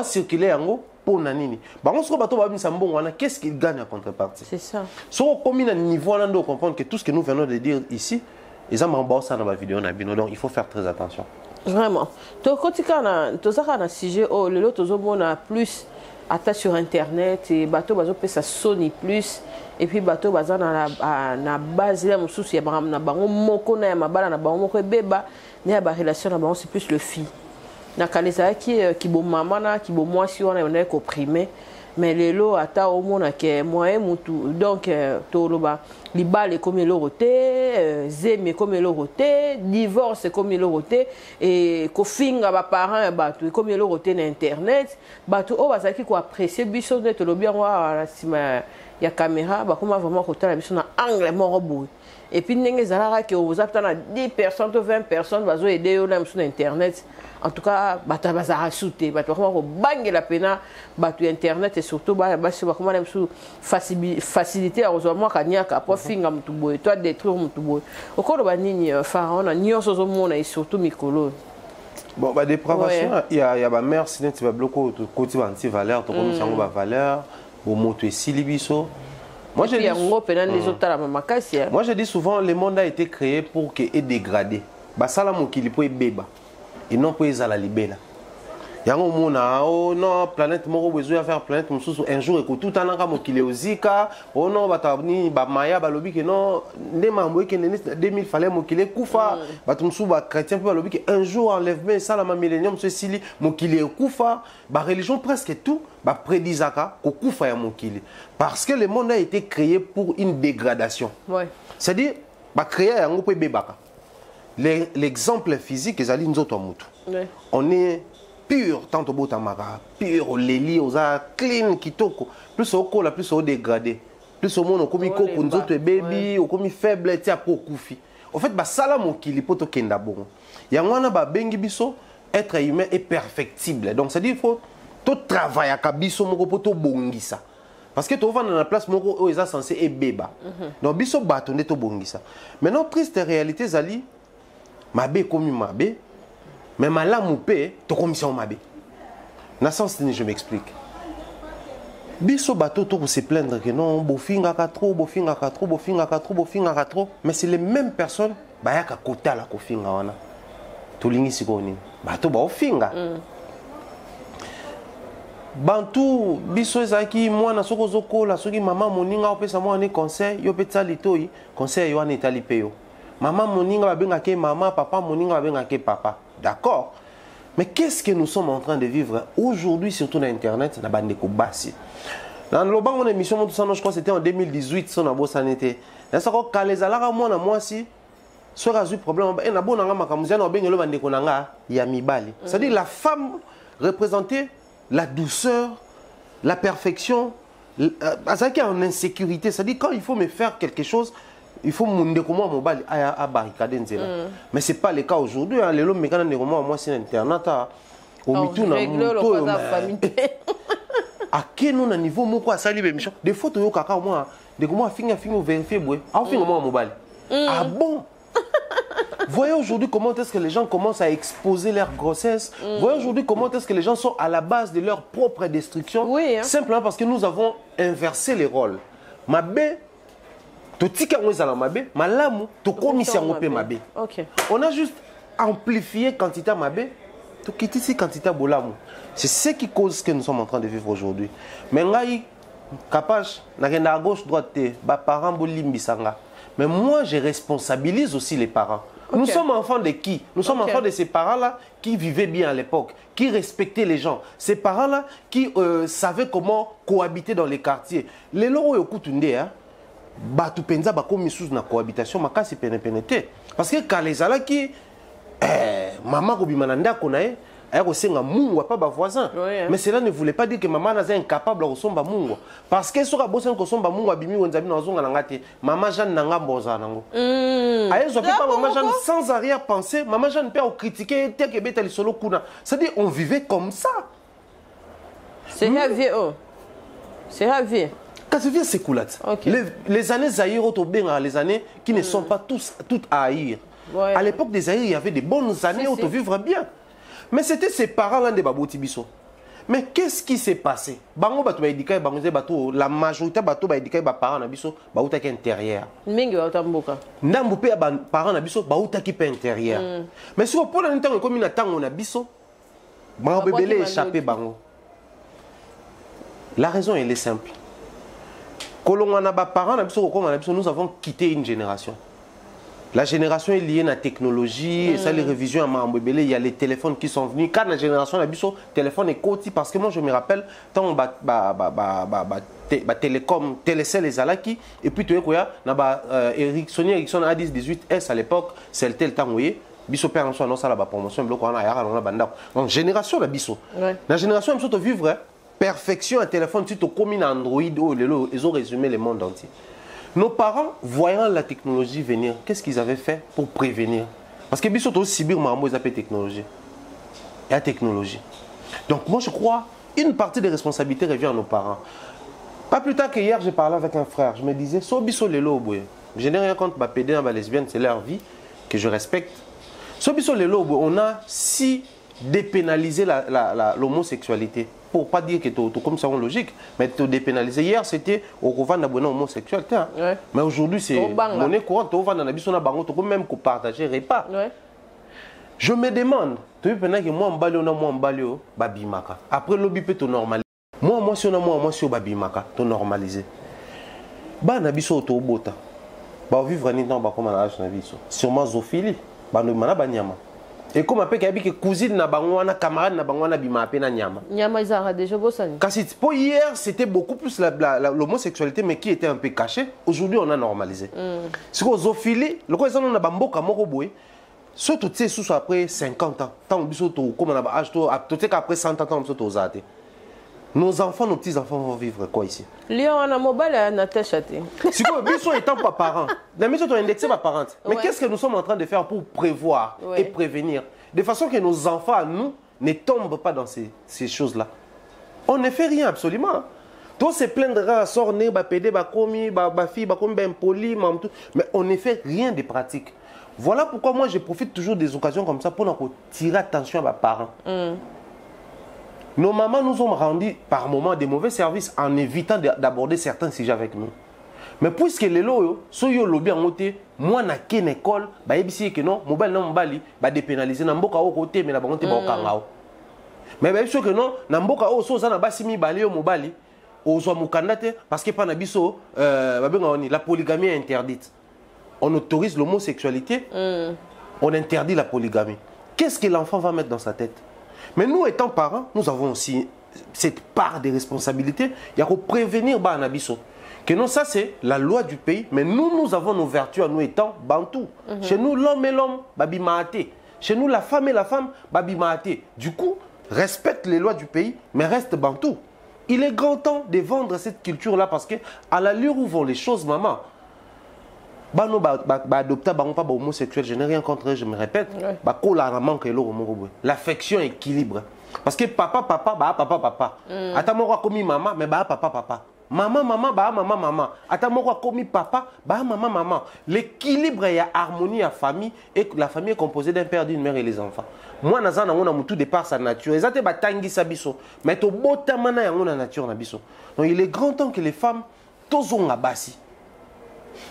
Circuler en gros, pona nini bango soko bato babimisa mbongo wana qu'est-ce qu'ils gagnent en contrepartie c'est ça soko komi na niveau wana ndo comprendre que tout ce que nous venons de dire ici ils ont ba ça dans ma vidéo na bino donc il faut faire très attention vraiment to kotika to saka na sujet oh lelo tozomona plus ata sur internet et bato bazo pesa Sony plus et puis bato baza na base la mususu ya na bango moko na ya mabala na bango moko ebeba na ba relation na bango c'est plus le fille na kalesa qui bon maman na qui bon moi si on est opprimé mais lelo ata au mona ke moyen mutu donc toloba libale comme l'oroté zeme comme l'oroté divorce comme l'oroté et kofinga ba parents bato comme l'oroté na internet bato o bazaki ko apprécier biso de tolobi en wa sima ya caméra ba comment vraiment kotala biso na angle moko boui et puis ndenge zalaka ke vous avez 10 personnes ou 20 personnes bazo aider yo na sur internet en tout cas bato bazara souté bato comment ko bangela pena bato internet et surtout ba comment même sous facilité heureusement kanyaka pour finga mutu boy toi détruire mutu boy okolo ba nini pharaon na nyonso zo mona et surtout mikolo. Bon bah dépravation il y a ba mère sinon tu vas bloquer côté anti valeur to comme ça on va valeur au moto et silibiso. Moi je dis souvent le monde a été créé pour que est dégradé. Ba sala mokili po ebeba. Et non pour les à la libéla. Yango mona oh non planète moko besoin faire planète mususu un jour et tout ananga mokili ozika oh non batabni ba maya balobi que non ne mambo que 2000 fallait mokili kufa batu mususu ba chrétien pe balobi que un jour enlèvement ça la millénium ce sili mokili kufa ba religion presque tout ba prédisaka ko kufa ya mokili parce que le monde a été créé pour une dégradation. Ouais. C'est-à-dire ba créer yango pe bebaka. L'exemple physique est ali nzoto mutu. On est pur tant au botamara, pur leli oza clean kitoko. Plus au cola, plus au dégradé. Plus au monde comme koko nzoto baby, au comme faible tia po kufi. En fait ba sala mokili poto kenda bon. Yangwana ba bengi biso être humain est perfectible. Donc ça dit il faut tout travailler à biso moko poto bongisa. Parce que tu vas dans la place moko où ils sont censés et beba. Donc biso bato ndeto bongisa. Maintenant triste réalité zali mabe comme mabe, mais malamu pe to commission mabe. Na sens je m'explique. Biso bato to se plaindre que non, bofinga ka trop, bofinga ka trop, bofinga ka trop, bofinga ka trop, mais c'est les mêmes personnes ba ya ka kota la kofinga wana. To lingi sikoni. Bato ba ofinga. Bantu biso ezaki mwana soko zokola soki mama moninga opesa mwana conseil yo petsa litoi conseil yo wana etali pe yo. Maman moninga va bien ke maman, papa moninga va bien ke papa. D'accord. Mais qu'est-ce que nous sommes en train de vivre aujourd'hui, surtout dans Internet, na bande ko basi. Dans le banc, on émission, je crois que c'était en 2018, son abo sanité. Là, ça quand les alara moi si, soit résout problème, et na bon nanga makamuzia na bengelo bande ko nanga ya mibali. C'est-à-dire la femme représentait la douceur, la perfection, ça qui est en insécurité. C'est-à-dire quand il faut me faire quelque chose. Il faut monde comment mobile à barricader nzela. Mais c'est pas le cas aujourd'hui hein les hommes mécaniques moi c'est internet au mitou na moto à quel non niveau moko à sali émission des photos yo kaka moi de comment finga vérifier boy ah finga moi mobile ah bon. Voyez aujourd'hui comment est-ce que les gens commencent à exposer leur grossesse. Voyez aujourd'hui comment est-ce que les gens sont à la base de leur propre destruction. Oui, hein. Simplement parce que nous avons inversé les rôles. Ma bé on a juste amplifié quantité mabé, quantité bolamu. C'est ce qui cause ce que nous sommes en train de vivre aujourd'hui. Mais capable à gauche droite parents bolimbisanga. Mais moi je responsabilise aussi les parents. Nous sommes enfants de qui? Nous sommes enfants de ces parents-là qui vivaient bien à l'époque, qui respectaient les gens. Ces parents-là qui savaient comment cohabiter dans les quartiers. Les loro yokutunde hein. Batu penza ba komi sous na cohabitation makasi penete parce que quand les ala qui maman ko bimana ndako na ye aya ko senga mungu pas ba voisin mais cela ne voulait pas dire que maman n'a incapable de somba mungu parce que soka bosen ko somba mungu abimi wonzabi na zonga na ngate maman Jeanne nanga mboza nango aya zo pas maman Jeanne sans arrière pensée maman Jeanne peut critiquer tel que beta li solo kuna c'est-à-dire on vivait comme ça c'est la vie c'est la vie. Okay. Les années Zaïre, les années qui ne sont pas toutes à haïr. Ouais. À l'époque des Zaïre, il y avait des bonnes années où tu vivre bien. Mais c'était ces parents-là de Babou Tibiso. Mais qu'est-ce qui s'est passé? Bango bato ba éduquer bango bato la majorité bato ba éduquer ba parents na biso ba utaki intérieur. Mingi ba utamboka. Ndambo pe ba parents na biso ba utaki pe intérieur. Mais si on prend le temps comme na tango na biso bango bébé échappé bango. La raison elle est simple. Kolongana ba parents na biso comme na biso nous avons quitté une génération. La génération est liée à la technologie, et ça, les révisions à Mambébélé, il y a les téléphones qui sont venus. Quand la génération a le téléphone est côté, parce que moi je me rappelle, tant télécom, télécell les alaki, et puis tu vois, Sony Ericsson A10-18S à l'époque, c'est le temps où il y a. Biso père en soi non ça la promotion bloc on a yara on a banda donc génération la biso la génération même vivre perfection un téléphone tu te comme une Android ou ils ont résumé le monde entier. Nos parents, voyant la technologie venir, qu'est-ce qu'ils avaient fait pour prévenir? Parce que biso to subir mambo ils appellent technologie. Et la technologie. Donc moi je crois une partie des responsabilités revient à nos parents. Pas plus tard qu'hier j'ai parlé avec un frère, je me disais so biso lelo boy. Je n'ai rien contre ma pédé ma lesbienne, c'est leur vie que je respecte. So biso lelo boy, on a si dépénalisé l'homosexualité. Pour pas dire que c'est comme ça en logique, mais te dépénaliser. Hier, c'était au couvent d'abonner homosexualité. Hein. Ouais. Mais aujourd'hui, c'est monnaie courante. Au couvent d'abonner, même qu'on partager repas. Ouais. Je me demande, tu vois, que moi, en balio, babimaka. Après, l'objet peut te normaliser. Moi, si on a moi, si on babimaka, te normaliser. Bah, nabiso auto bota. Bah, vivre un temps, bah, comme on a nabiso. Sûrement zoophilie. Bah, nous, mana banyama. Et comme après qu'il y a cousine na bangwana camarade na bangwana bima pe na nyama. Nyama izara déjà bosani. Kasi pour hier c'était beaucoup plus l'homosexualité mais qui était un peu cachée. Aujourd'hui on a normalisé. C'est que zoophilie, le quoi ils ont na bamboka moko boy. Surtout tu sais sous après 50 ans. Tant biso to comme on a âge to peut-être après 100 ans on to zate. Nos enfants, nos petits-enfants vont vivre quoi ici? Léon, on a mobile na teshate. Si quoi biso étant pas parents. La maison to indexé ma parente. Mais qu'est-ce que nous sommes en train de faire pour prévoir et prévenir de façon que nos enfants nous ne tombent pas dans ces choses-là. On ne fait rien absolument. Tous se plaindre à sortir, ba pédé, ba commis, ba fille, ba comme ben poli, mais on ne fait rien de pratique. Voilà pourquoi moi je profite toujours des occasions comme ça pour tirer attention à mes parents. Nos mamans nous ont rendu par moments des mauvais services en évitant d'aborder certains sujets avec nous. Mais puisque les lois, si yo lobby en côté, moi na ken école, ba yebisi que non, mobile non mbali, ba dépénaliser na mboka au côté mais na bangote ba okangao. Mais ba yebisi que non, na mboka au so za na basimi bali yo mobali, ozwa mukanda te parce que pa na biso ba benga oni la polygamie est interdite. On autorise l'homosexualité, on interdit la polygamie. Qu'est-ce que l'enfant va mettre dans sa tête? Mais nous, étant parents, nous avons aussi cette part de responsabilité. Il y a qu'à prévenir Banabiso. Que non, ça c'est la loi du pays. Mais nous avons nos vertus à nous étant Bantou. Chez nous, l'homme et l'homme, Babi Mahaté. Chez nous, la femme et la femme, Babi Mahaté. Du coup, respecte les lois du pays, mais reste Bantou. Il est grand temps de vendre cette culture-là parce que à l'allure où vont les choses, maman, adopter pas homosexuel, je n'ai rien contre eux, je me répète. L'affection équilibre. Parce que papa, papa. Attends, comme maman, mais papa. Maman, maman. Attends, comme papa, maman. L'équilibre et l'harmonie à la famille, et la famille est composée d'un père, d'une mère et les enfants. Moi, on a tout départ sa nature. Ils ont tangi sa biso. Mais to botamana yango na nature na biso. Donc il est grand temps que les femmes tozonga basi.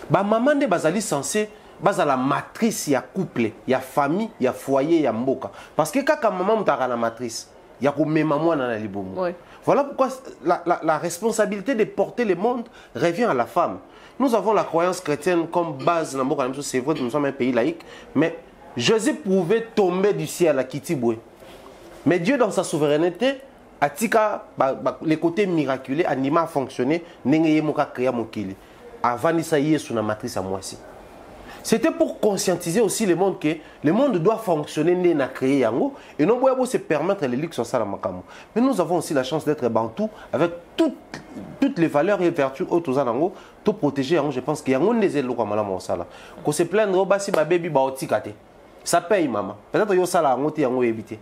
Ba maman de bazali censé bazala matrice ya couple, ya famille, ya foyer, ya mboka. Parce que quand maman mutaka na matrice, ya ko mema mwana na libomo. Voilà pourquoi la responsabilité de porter le monde revient à la femme. Nous avons la croyance chrétienne comme base dans mboka, c'est vrai que nous sommes un pays laïque, mais Jésus pouvait tomber du ciel à Kitiboué. Mais Dieu dans sa souveraineté a tika les côtés miraculeux anima a fonctionné, n'engeye moka créa mokili. Avant ça y est sous la matrice à moi aussi. C'était pour conscientiser aussi le monde que le monde doit fonctionner n'a créé yango et non boyabo se permettre les luxes sur ça la makamo. Mais nous avons aussi la chance d'être bantou avec toutes les valeurs et vertus autour zanango tout protéger yango. Je pense qu'il y a un des éloignes comme la monsala. Qu'on se plaindre au basi ba baby ba otikate. Ça paye maman. Peut-être yo sala yango ti yango éviter.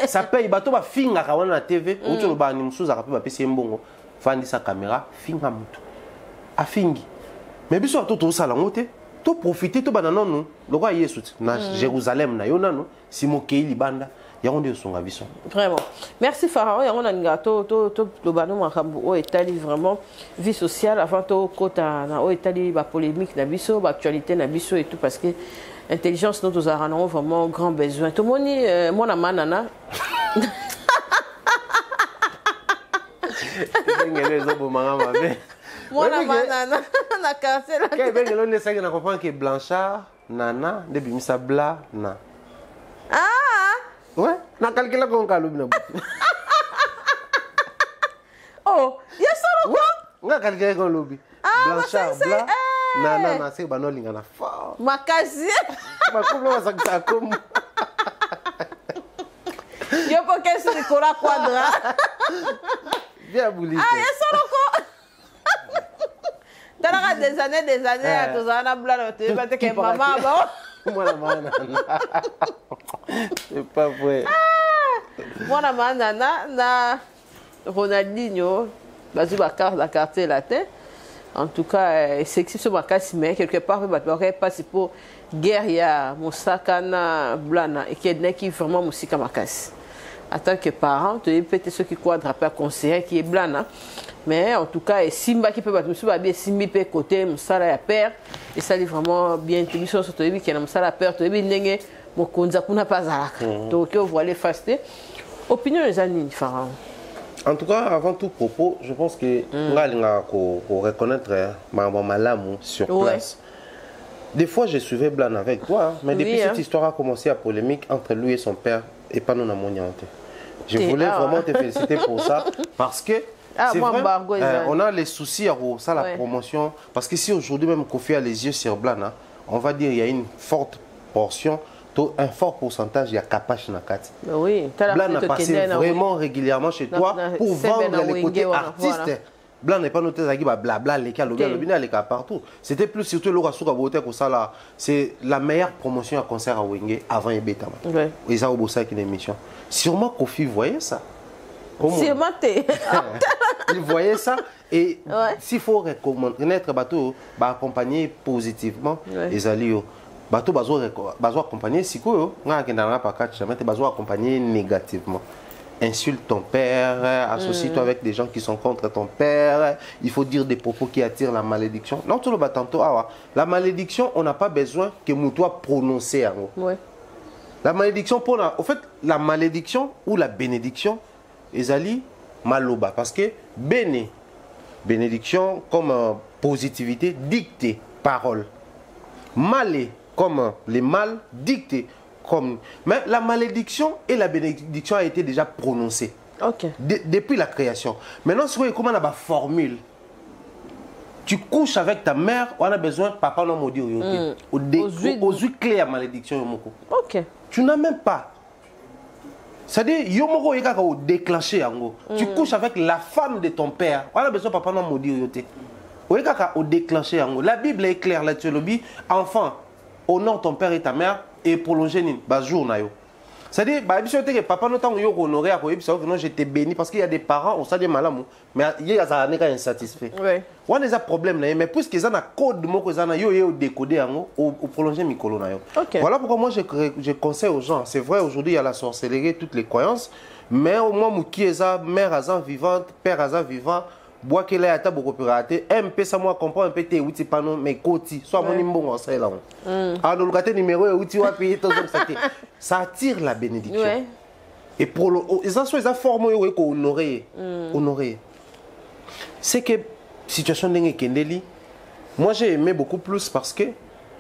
Ça paye bato ba finga ka wana na TV auto lo ba ni musuza ka pe ba pesi mbongo. Fandi sa caméra finga mutu. Afingi. Mais biso a tout ça langote, tout profiter tout banana nous. Le roi Yesu na Jérusalem na yona no, si mokeili banda, yango nde osonga biso. Vraiment. Merci Pharaon. On a un gâteau, le banon makambo étali vraiment vie sociale avant to kota na étali ba polémique na biso, ba actualité na biso et tout parce que intelligence nous avons vraiment grand besoin. Tout le monde mon amanana. Mon amanana na quartier là. Quel ben le laisse na comprendre que Blanchard nana de bimisa bla na. Ah ouais, na calcula con kalubi na. Oh, il y a ça là quoi? Nga calcula con lobby. Blanchard bla nana na c'est banolinga na fort. Makasi. Ma couple va ça comme. Yo pour qu'est-ce que Nicolas Quadra? Bien bouli. Ah, il y a ça là quoi? Dans des années, à tous en blanc, tu vas te que maman, bon. Moi la maman. C'est pas vrai. Moi la maman, na Ronaldinho, bazu bakar la quartier latin. En tout cas, c'est que ce makasi mais quelque part peut pas si pour guerre ya Moussakana Blana et qui vraiment musika makasi. En tant que parent, tu es peut-être ceux qui quadra pas conseiller qui est Blana. Mais en tout cas, Simba qui peut battre, bien Simba peut côté, Moussala ya père, et ça est vraiment bien. Tu dis sur ce qui est Moussala père, tu es bien n'engé, mon konza kuna pas zalaka. Donc vous voulez faster. Opinion les amis, Pharaon. En tout cas, avant tout propos, je pense que on va reconnaître Maman Malamou sur place. Des fois, je suivais Blan avec toi, mais depuis cette histoire a commencé à polémique entre lui et son père, et pas non à mon niente. Je voulais vraiment te féliciter pour ça, parce que c'est vrai, on a les soucis à ça, la promotion. Parce que si aujourd'hui même Kofi a les yeux sur Blana, on va dire qu'il y a une forte portion, un fort pourcentage, il y a Kapache Nakat. Oui, Blana passe vraiment régulièrement chez toi pour vendre les côtés artistes. Blanc n'est pas noté à blabla, les cas, les cas partout. C'était plus surtout le Rasuka Boté que ça là. C'est la meilleure promotion à concert à Wenge avant Ebetama. Et ça au Bossa qui est une émission. Sûrement Kofi voyait ça. Sûrement il voyait ça et s'il faut reconnaître bateau, accompagner positivement les alliés. Bateau bazo accompagner si quoi, on a qu'un pas quatre jamais bazo accompagner négativement. Insulte ton père, associe-toi avec des gens qui sont contre ton père, il faut dire des propos qui attirent la malédiction. Non, tout le tantôt, la malédiction, on n'a pas besoin que Moutoua prononce. La malédiction, au fait, la malédiction ou la bénédiction, Ezali Maloba, parce que bénédiction comme positivité, dictée, parole. Malé comme les mal, dictée. Mais la malédiction et la bénédiction a été déjà prononcée depuis la création. Maintenant, si vous comment on a une formule, tu couches avec ta mère, on a besoin de papa non maudit aux huit clés à malédiction. Tu n'as même pas. C'est-à-dire, yomoko yeka ka déclencher yango. Tu couches avec la femme de ton père, on a besoin de papa non maudit yote. Oyeka ka déclencher yango. La Bible est claire là-dessus. Enfant, honore ton père et ta mère. Et prolonger un jour. C'est-à-dire, que papa n'a pas honoré à non, j'étais béni parce qu'il y a des parents, on sait des malades, mais il y a des insatisfaits. On a des problèmes, mais puisqu'ils ont un code, ils ont décodé, ou prolonger Mikolo. Voilà pourquoi moi je conseille aux gens. C'est vrai, aujourd'hui il y a la sorcellerie, toutes les croyances, mais au moins, qui est mère vivante, père vivant, bois qu'elle est à table pour pirater, MP ça moi comprend un peu tes outils panneaux mais côté soit mon nimbo en ça là. Alors le gâteau numéro outils va payer tout ça attire la bénédiction. Et pour les gens sont formes honorer honorer. C'est que situation d'engue kendeli moi j'ai aimé beaucoup plus parce que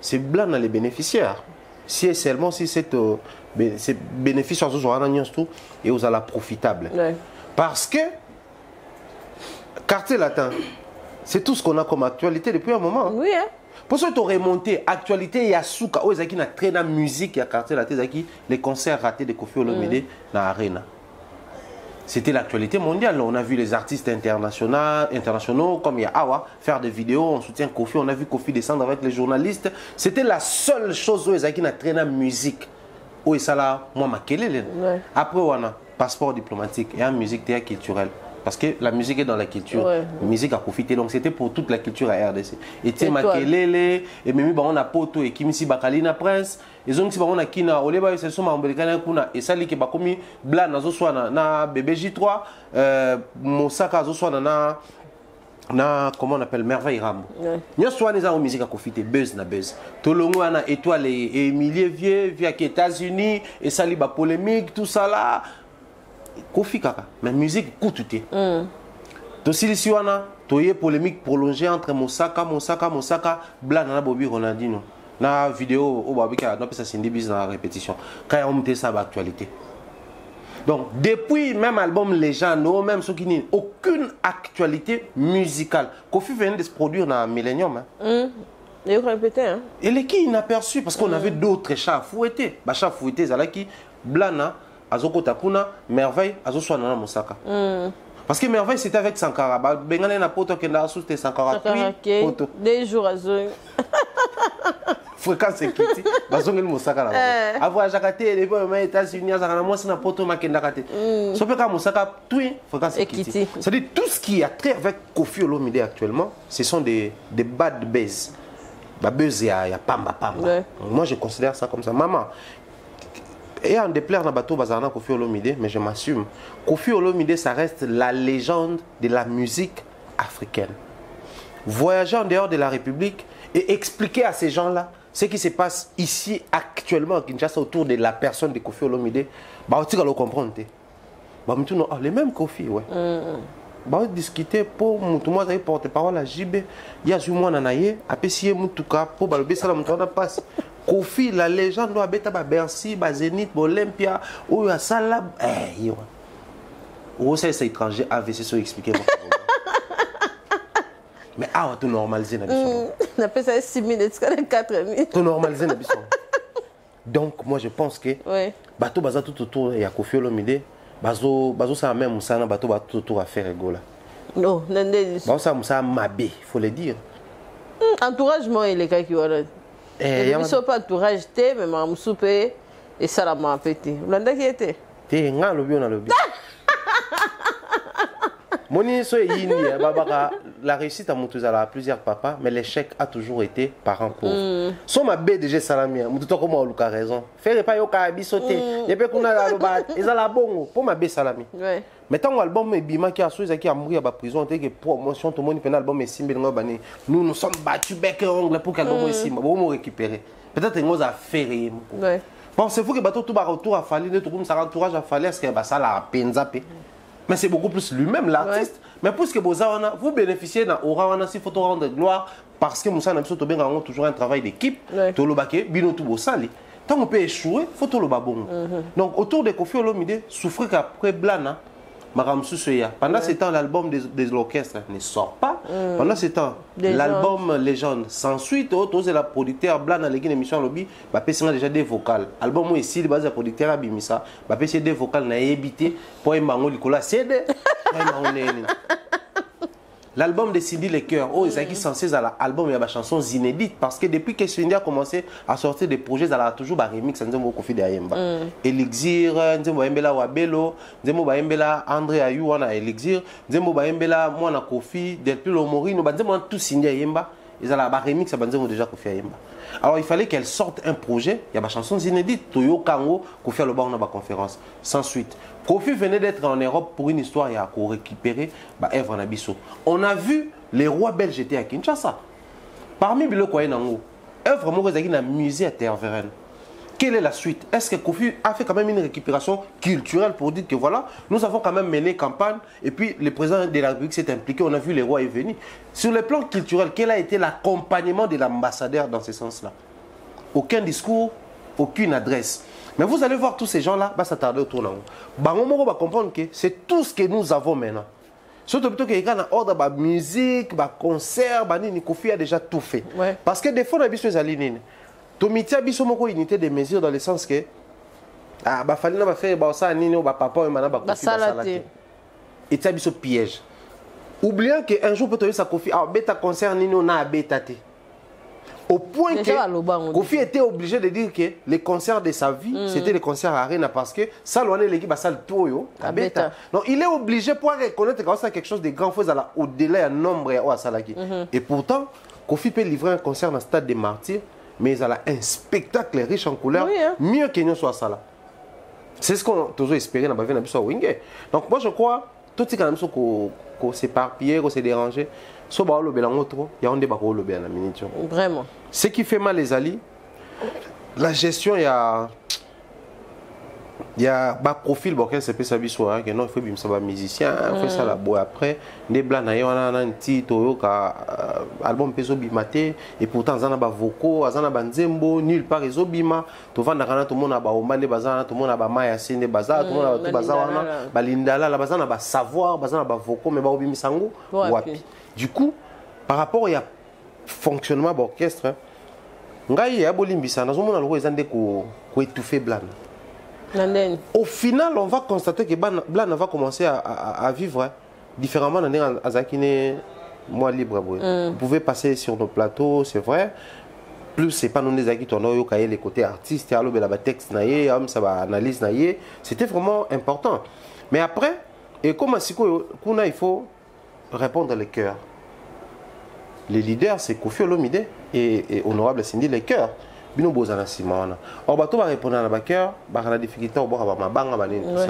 c'est blanc dans les bénéficiaires. Si et seulement si c'est bénéfice aux tout et aux à la profitable. Parce que quartier latin, c'est tout ce qu'on a comme actualité depuis un moment. Oui, hein. Pour ça, tu aurais monté actualité, il y a Souka, il y a très de musique, il y a quartier latin, les concerts ratés de Kofi Olomide dans l'arena. C'était l'actualité mondiale. On a vu les artistes internationaux comme il y a Awa faire des vidéos, on soutient Kofi, on a vu Kofi descendre avec les journalistes. C'était la seule chose où il y a très de musique. Où il y a moi, ma kelele. Après, on a passeport diplomatique et en musique culturelle. Parce que la musique est dans la culture. Ouais. La musique a profité. Donc c'était pour toute la culture à RDC. Et tu Makelele, et même on a Poto, et Kimisi Bakalina Prince, et donc si on a Kina, Oleba, c'est ça, et ça, qui est comme Blanc, na BBJ3, Mosaka, na comment on appelle Merveille Rambo. Nous sommes en musique à profiter, buzz na buzz. Tout le monde a étoile et Emilie Vieux, via les États-Unis, et ça, il y a polémique, tout ça là. Kofi Kaka, mais musique coûte tout. Aussi si on a une polémique prolongée entre Mosaka, Blanc, na Bobby Ronaldinho. Na vidéo au Babi n'a pas ça c'est une dans la répétition. Quand on met ça à l'actualité. Donc depuis même album Légende, même ceux qui n'ont aucune actualité musicale. Kofi vient de se produire dans Millennium. Il répété hein. Et les qui inaperçus parce qu'on avait d'autres chats fouettés. Bah chats fouettés, Zalaki, Blana, Azoko Takuna, Merveille, Azoswana Mosaka. Parce que Merveille c'était avec Sankara. Bah Bengane na poto kenda c'était Sankara. Puis des jours à zo. Fréquence Ekiti, bazongeli Mosaka là. Avoir Jakate les aux États-Unis, Zakana moi c'est na poto makenda kate. Sope ka Mosaka tout fréquence Ekiti. C'est-à-dire tout ce qui a trait avec Koffi Olomide actuellement, ce sont des bad buzz. Buzz il y a pamba. Moi je considère ça comme ça. Maman et en déplaire dans bateau bazarna Koffi Olomide, mais je m'assume. Koffi Olomide ça reste la légende de la musique africaine. Voyager en dehors de la République et expliquer à ces gens-là ce qui se passe ici actuellement à Kinshasa autour de la personne de Koffi Olomide, bah tu vas le comprendre. Bah les mêmes Koffi ouais. Bah discuter pour tout moi ça porte-parole à JB, il y a du moi nanaye, après si mutuka pour balber ça la na passe. Koffi la légende doit beta ba Bercy, ba Zénith, ba Olympia, ou à Salab, yo. Ou c'est étranger AVC sur expliquer. Mais ah, tout normalisé na biso. On appelle ça 6 000 et 4 000. Tout normalisé na biso. Donc moi je pense que bateau baza tout autour ya Koffi Olomide, bazo ça même ça bateau tout autour à faire rigola. Non, nandé. Bazo ça mabé, faut le dire. Entourage moi il est gars qui voilà. Et ils sont pas entourage té mais ma soupe et ça la m'a pété. Landa qui était. Té nga lobi on a lobi. Moni so yini babaka la réussite a mutuzala plusieurs papas mais l'échec a toujours été parents pauvres. So ma BDG Salamia mututo comme on a raison. Faire pas yoka bisoté. Et puis qu'on a la loba ezala bongo pour ma B Salami. Ouais. Mais tant l'album Bima qui a souhaité qui a mouru à la prison que promotion tout le monde peut album est simple ngobani. Nous sommes battus bec et ongle pour qu'album est simple. Bon récupérer. Peut-être une chose à faire. Ouais. Pensez-vous que bateau tout ba retour à fallu tout comme ça entourage à fallu est-ce que bah ça la penzapé. Mais c'est beaucoup plus lui-même l'artiste. Mais puisque vous bénéficiez d'un aura si photo rendre gloire parce que Moussa n'a toujours un travail d'équipe. Tout le baquet, bino tout beau sali. Tant on peut échouer, faut tout le babon. Donc autour de Koffi Olomide, souffrir qu'après Blana, pendant ce temps, l'album des orchestres ne sort pas. Pendant ce temps, l'album Légende s'ensuit. C'est la producteur Blana dans l'émission Lobby. Il y a déjà des vocales. L'album ici, il y a des producteurs à Bimisa. Il y a des vocales qui sont évitées pour un mango Nicolas CD. L'album de Cindy Les Cœurs, c'est censé à l'album, il y a des chansons inédites parce que depuis que Cindy a commencé à sortir des projets, elle a toujours des remix. Nous avons Koffi de Ayemba. Elixir, nous avons Ayemba Wabelo, nous avons Ayemba André Ayou, on a Elixir, nous avons Ayemba Moana Koffi, Delpi Lomori, nous avons tout Cindy Ayemba. Ils ont des remix, nous avons déjà Koffi Ayemba. Alors il fallait qu'elle sorte un projet, il y a des chansons inédites. Toyo Kango, Koffi le bar dans la conférence. Sans suite. Koffi venait d'être en Europe pour une histoire et à récupérer Èvre Nabiso. On a vu les rois belges étaient à Kinshasa. Parmi les Biloko Nango, Èvre Mourezaki n'a musée à Terre-Vérenne. Quelle est la suite? Est-ce que Koffi a fait quand même une récupération culturelle pour dire que voilà, nous avons quand même mené campagne et puis le président de la République s'est impliqué, on a vu les rois venir. Sur le plan culturel, quel a été l'accompagnement de l'ambassadeur dans ce sens-là? Aucun discours, aucune adresse. Mais vous allez voir tous ces gens-là, va s'attarder autour de nous. On va comprendre que c'est tout ce que nous avons maintenant. Surtout plutôt qu'il y a un ordre de musique, de concert, Koffi a déjà tout fait. Ouais. Parce que des fois, on a vu ces lignes. Tomitia biso moko unité de mesure dans le sens que fallait na faire ça nini ou papa et mana ba Koffi salate. Et ça biso piège. Oubliant que un jour peut-être ça Koffi bêta concert nini na bêta té. Au point que Kofi était obligé de dire que les concerts de sa vie, c'était les concerts à Arena parce que ça, l'équipe a ça tout. Donc il est obligé pour reconnaître que c'est quelque chose de grand au-delà du nombre à Salaki. Et pourtant, Kofi peut livrer un concert dans le stade des Martyrs, mais il a un spectacle riche en couleurs, mieux que nous soit ça là. C'est ce qu'on a toujours espéré dans la vie de Wingé. Donc moi je crois, tout ce qu'on s'éparpille, qu'on s'est dérangé, il y a un débat pour le bien. Vraiment. Ce qui fait mal les alliés, la gestion, il y a un profil pour qu'elle se peut s'habiller sur que non, il faut bien savoir musicien, il faut ça la boire après. Des blancs, il y a un titre, album peso bimaté, et pourtant, il y a des vocaux, il y a des zembo, nulle part, ils ont bima. Tout le monde a omane bazana, tout le monde a maya sine bazar, tout le monde a tout bazana, balindala, la bazana a savoir, bazana a vocaux, mais ba obimi sango, wapi. Du coup, par rapport à fonctionnement de l'orchestre, au final, on va constater que Blan va commencer à vivre différemment dans moi libre. Vous pouvez passer sur nos plateaux, c'est vrai. Plus c'est pas nous les qui les côtés artistes, la texte, analyse, c'était vraiment important. Mais après, et comme il faut répondre les cœurs. Les leaders, c'est Kofi Olomide et Honorable Cindy les cœurs. Bino bozana simana. Or bato va répondre à la cœur, la difficulté au bord ma banga bané tout ça.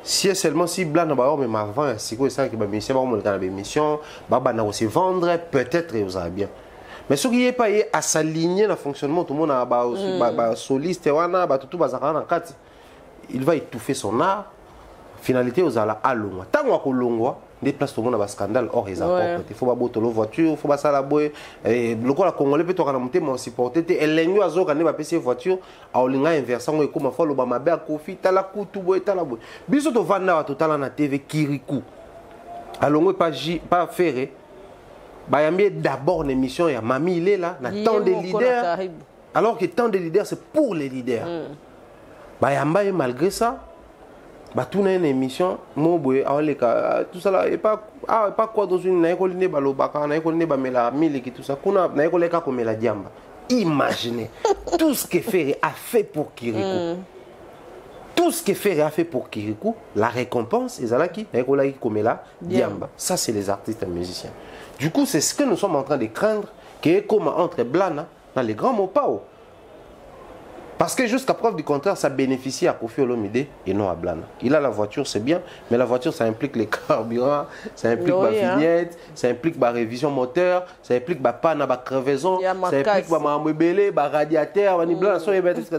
Si seulement si blanc ba mais avant si quoi ça qui ba mission ba mo dans mission, ba na aussi vendre peut-être vous allez bien. Mais ce qui est pas à s'aligner dans le fonctionnement tout le monde a soliste wana ba tout bazaka na kati. Il va étouffer son art. Finalité aux ala alongwa. Tant qu'on longwa des places tout le monde a scandale hors les apports. Il faut pas botter la voiture, il faut pas ça la boire. Le quoi la congolais peut tourner monter mon supporter. Et l'ennemi a zoga ne va passer voiture à olinga inversant et comme fois le bama ber Kofi tala kutu boy tala boy. Biso to vanda total na TV Kirikou. Alongwe pas ferré. Bah yambi d'abord une émission ya Mami il est là, na temps des leaders. Alors que tant de leaders c'est pour les leaders. Bah yamba malgré ça tout une émission tout ça là et pas quoi dans une école balobaka na école bamela mille qui tout ça kuna na école ka komela diamba. Imaginez tout ce que Ferré a fait pour Kirikou. Tout ce que Ferré a fait pour Kirikou, la récompense est là qui na école qui komela diamba. Ça c'est les artistes et musiciens. Du coup, c'est ce que nous sommes en train de craindre que comme entre Blana dans les grands mots pao. Parce que jusqu'à preuve du contraire, ça bénéficie à Kofi Olomide et non à Blana. Il a la voiture, c'est bien, mais la voiture, ça implique les carburants, ça implique la vignette, ça implique la révision moteur, ça implique la panne à la crevaison, ça implique la mobile, la radiateur, la Blana, ça implique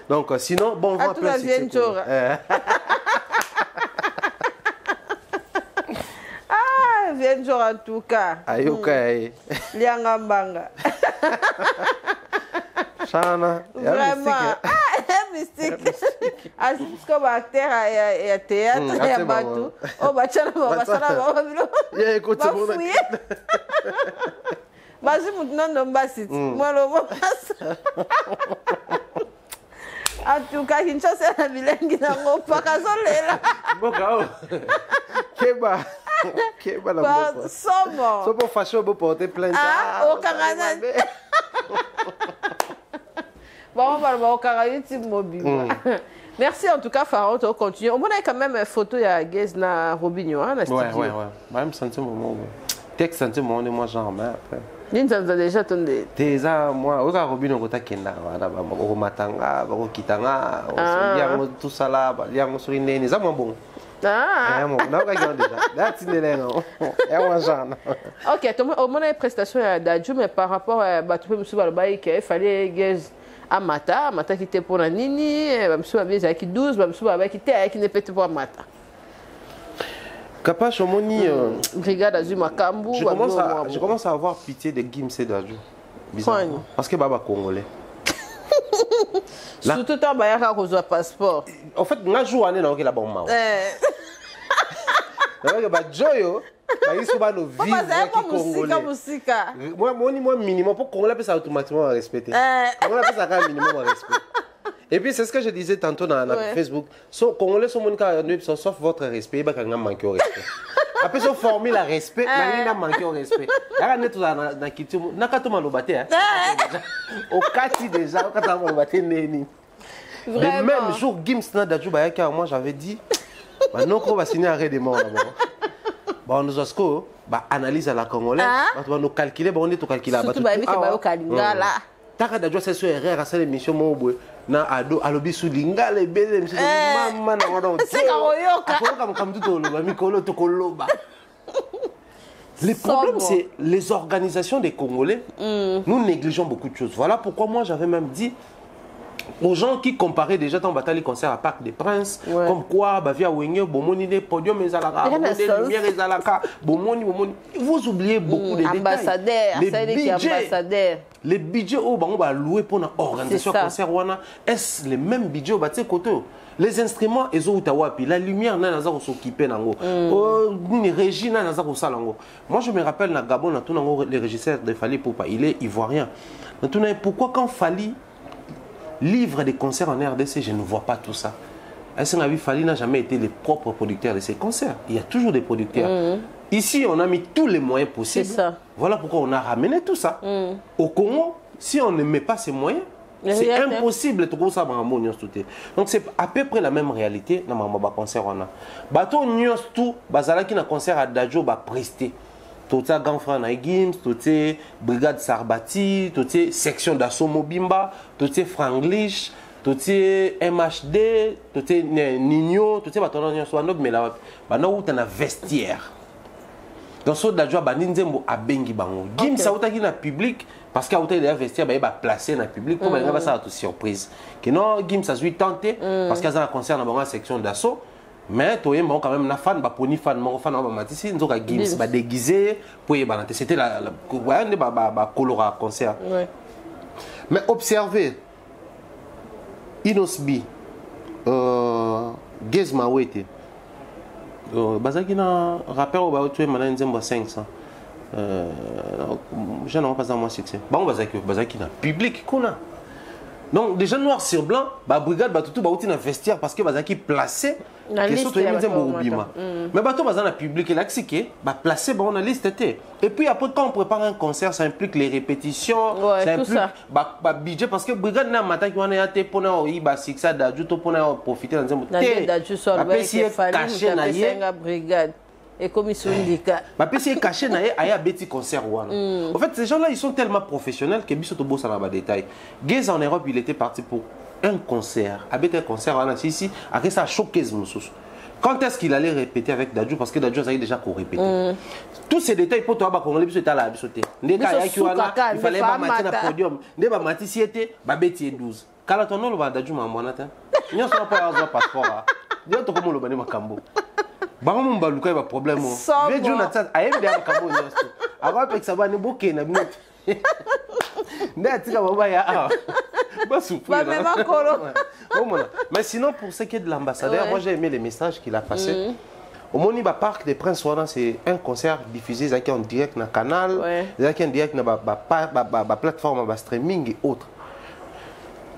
donc, sinon, bon vent plein Viens en tout cas. Ayokai. Lianga Mbanga. Chana. Vraiment. Mystique. Parce que acteur et théâtre, il y a bateau. Oh, bachana, il y a écoute, c'est bon. Vas-y, maintenant, non, basit. Moi, le en tout cas, il chasse la vilaine qui n'a pas qu'à soler. Keba. Somo. Somo fâché pour porter plainte. Au Canada. Bon, on va au Canada mobile. Merci en tout cas, Pharaon, on continue. On a quand même une photo de Guez na Robinho. Ouais. Même senti moment. Texte senti moment de moi genre mais après. Ninja déjà tonné. Déjà moi, au Robinho ko ta kenda wana ba ko matanga, ba ko kitanga, on tout ça là, ba liango sur une nez, ça moi bon. Ok, on a une prestation d'adjou, mais par rapport à il fallait à Mata qui était pour la Nini, qui 12, qui était qui ne peut pas Mata. Capache Omoni. Brigade Azuma Kambu. Je commence à avoir pitié de Gimse d'adjou. Bizarrement. Parce que Baba Congolais. Surtout quand Bayaka a un passeport. En fait, on a joué à la bonne main. Joyo, il faut nos vivre qui congolais. Moi minimum pour Congolais ça automatiquement respecter. Congolais ça quand minimum respect. Et puis c'est ce que je disais tantôt dans Facebook. Congolais sont mon cas, sauf votre respect, bah quand manqué au respect. Après so former la respect, mais il manqué au respect. Là on est tous dans kitu, na ka to malobaté hein. Au kati déjà, quand on malobaté neni. Le même jour Gims na Dadju Bayaka, moi j'avais dit bah non qu'on va signer arrêt de mort là-bas. Bah on nous a sco, bah analyse à la congolais, bah on nous calculer, bah on est tout calculer bah tout. Surtout bah avec Kalinga là. Taka Dadju c'est sur erreur à cette émission mon boy. Na ado alobi sulinga le bele monsieur mama na wana c'est karoyoka comme tout le mikolo to koloba. Le problème c'est les organisations des Congolais. Nous négligeons beaucoup de choses. Voilà pourquoi moi j'avais même dit aux gens qui comparaient déjà ton bataille concert à Parc des Princes, comme quoi bah via Wenge bomoni des podiums ezalaka, des lumières ezalaka, bomoni. Vous oubliez beaucoup de détails. Les budgets au bango ba loué pour une organisation concert wana est les mêmes budgets au baté côté. Les instruments ezo utawapi, la lumière na naza ko s'occuper nango. Ni régie na naza ko salango. Moi je me rappelle na Gabon na tout nango le régisseur de Fally Ipupa, il est ivoirien. Na tout pourquoi quand Fally livre des concerts en RDC, je ne vois pas tout ça. SNAV Fally n'a jamais été le propre producteur de ces concerts. Il y a toujours des producteurs. Ici, on a mis tous les moyens possibles. Voilà pourquoi on a ramené tout ça. Au Congo, si on ne met pas ces moyens, c'est impossible de trouver ça dans le donc c'est à peu près la même réalité dans le concert. Bateau Nyos tout, bazala qui na concert à Dadju ba presté. Tout ça Ganfra na Gims, tout ça Brigade Sarbati, tout ça section d'assaut Mobimba, tout ça Franglish, tout ça MHD, tout ça Nino, tout ça bateau Nyos Wanok mais là bana où t'as vestiaire. Dans ce Dadju ba ninzembo a bengi bango. Gims ça outa qui na public parce qu'à outa il a vestiaire ba placé na public pour ba ça toute surprise. Que non Gims ça suis tenté parce qu'il y a un concert dans la section d'assaut. Mais toi bon quand même na fan ba poni fan mon fan ba matisi nzoka Gims ba déguisé pour y balanter c'était la ba colora concert. Mais observez Inosbi Gezma Wete bazaki na rappeur ba tuer mana nzembo 500 je n'ai pas moi succès bon bazaki na public kuna. Donc déjà noir sur blanc, bah brigade bah tout bah outil na vestiaire parce que bazaki placé que surtout ils disent bobima. Mais bah tout bazana public et l'axiqué bah placé bah on a liste était. Et puis après quand on prépare un concert ça implique les répétitions, ça implique bah budget parce que brigade na matin qui on a été pour na bah ça Dadju to pour na profiter dans un Dadju so ba caché na brigade. Et comme ils sont syndicat. Ma PC est caché na aya beti concert wana. En fait ces gens-là ils sont tellement professionnels que biso to bossa na ba détail. Gez en Europe il était parti pour un concert. Avec un concert wana ici après ça choqué mususu. Quand est-ce qu'il allait répéter avec Dadju parce que Dadju a déjà qu'on répéter. Tous ces détails pour toi ba congolais biso ta la biso te. Ndeka ya ki wana il fallait pas matiner na podium. Ndeba matisi était ba beti 12. Kala tono lo ba Dadju mamona ta. Nyo so pas avoir passeport. Dio to komo lo ba ni makambo. Bango mbaluka ba problème o. Vejo na tsat ayembe akabo nyosto. Aba peksa ba ni boke na bino. Ndatika baba ya ah. Ba souffrir. Mais sinon pour ce qui est de l'ambassadeur, moi j'ai aimé les messages qu'il a passés. Au Moniba Parc des Princes c'est un concert diffusé en direct na canal, en direct na ba plateforme ba streaming et autres.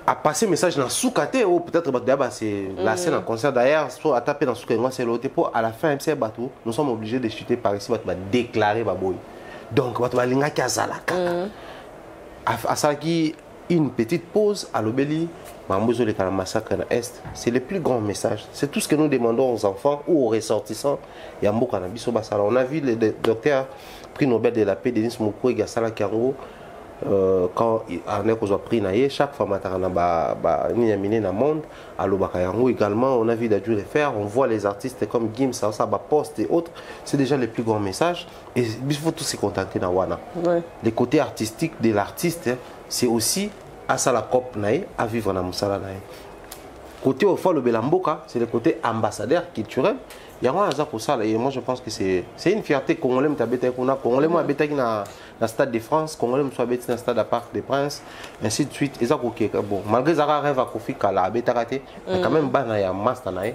À passer message dans Soukate ou peut-être c'est la scène en concert d'ailleurs soit à taper dans Soukate c'est l'autre pour à la fin MC bateau nous sommes obligés de chuter par ici va déclarer baboy donc va linga kazalaka à ça qui une petite pause à l'obéli mambozo le massacre dans est c'est le plus grand message c'est tout ce que nous demandons aux enfants ou aux ressortissants ya mboka na biso basala on a vu le docteur prix Nobel de la paix Denis Mukwege asala kango quand on a pris chaque fois na monde également on a vu Dadju le faire on voit les artistes comme Gims ça Post et autres c'est déjà le plus grand message et il faut tous se contacter dans wana le côté artistique de l'artiste c'est aussi à ça la cop à vivre dans musala côté au fond le Belamboka c'est le côté ambassadeur culturel il y a un pour ça et moi je pense que c'est une fierté congolais m'tabeta qu'on a congolais moi habité dans le stade de France congolais me soit habité dans le stade à Parc des Princes ainsi de suite et ça OK bon malgré ça rêve à Kofi Kala habité raté mais quand même bana ya master nae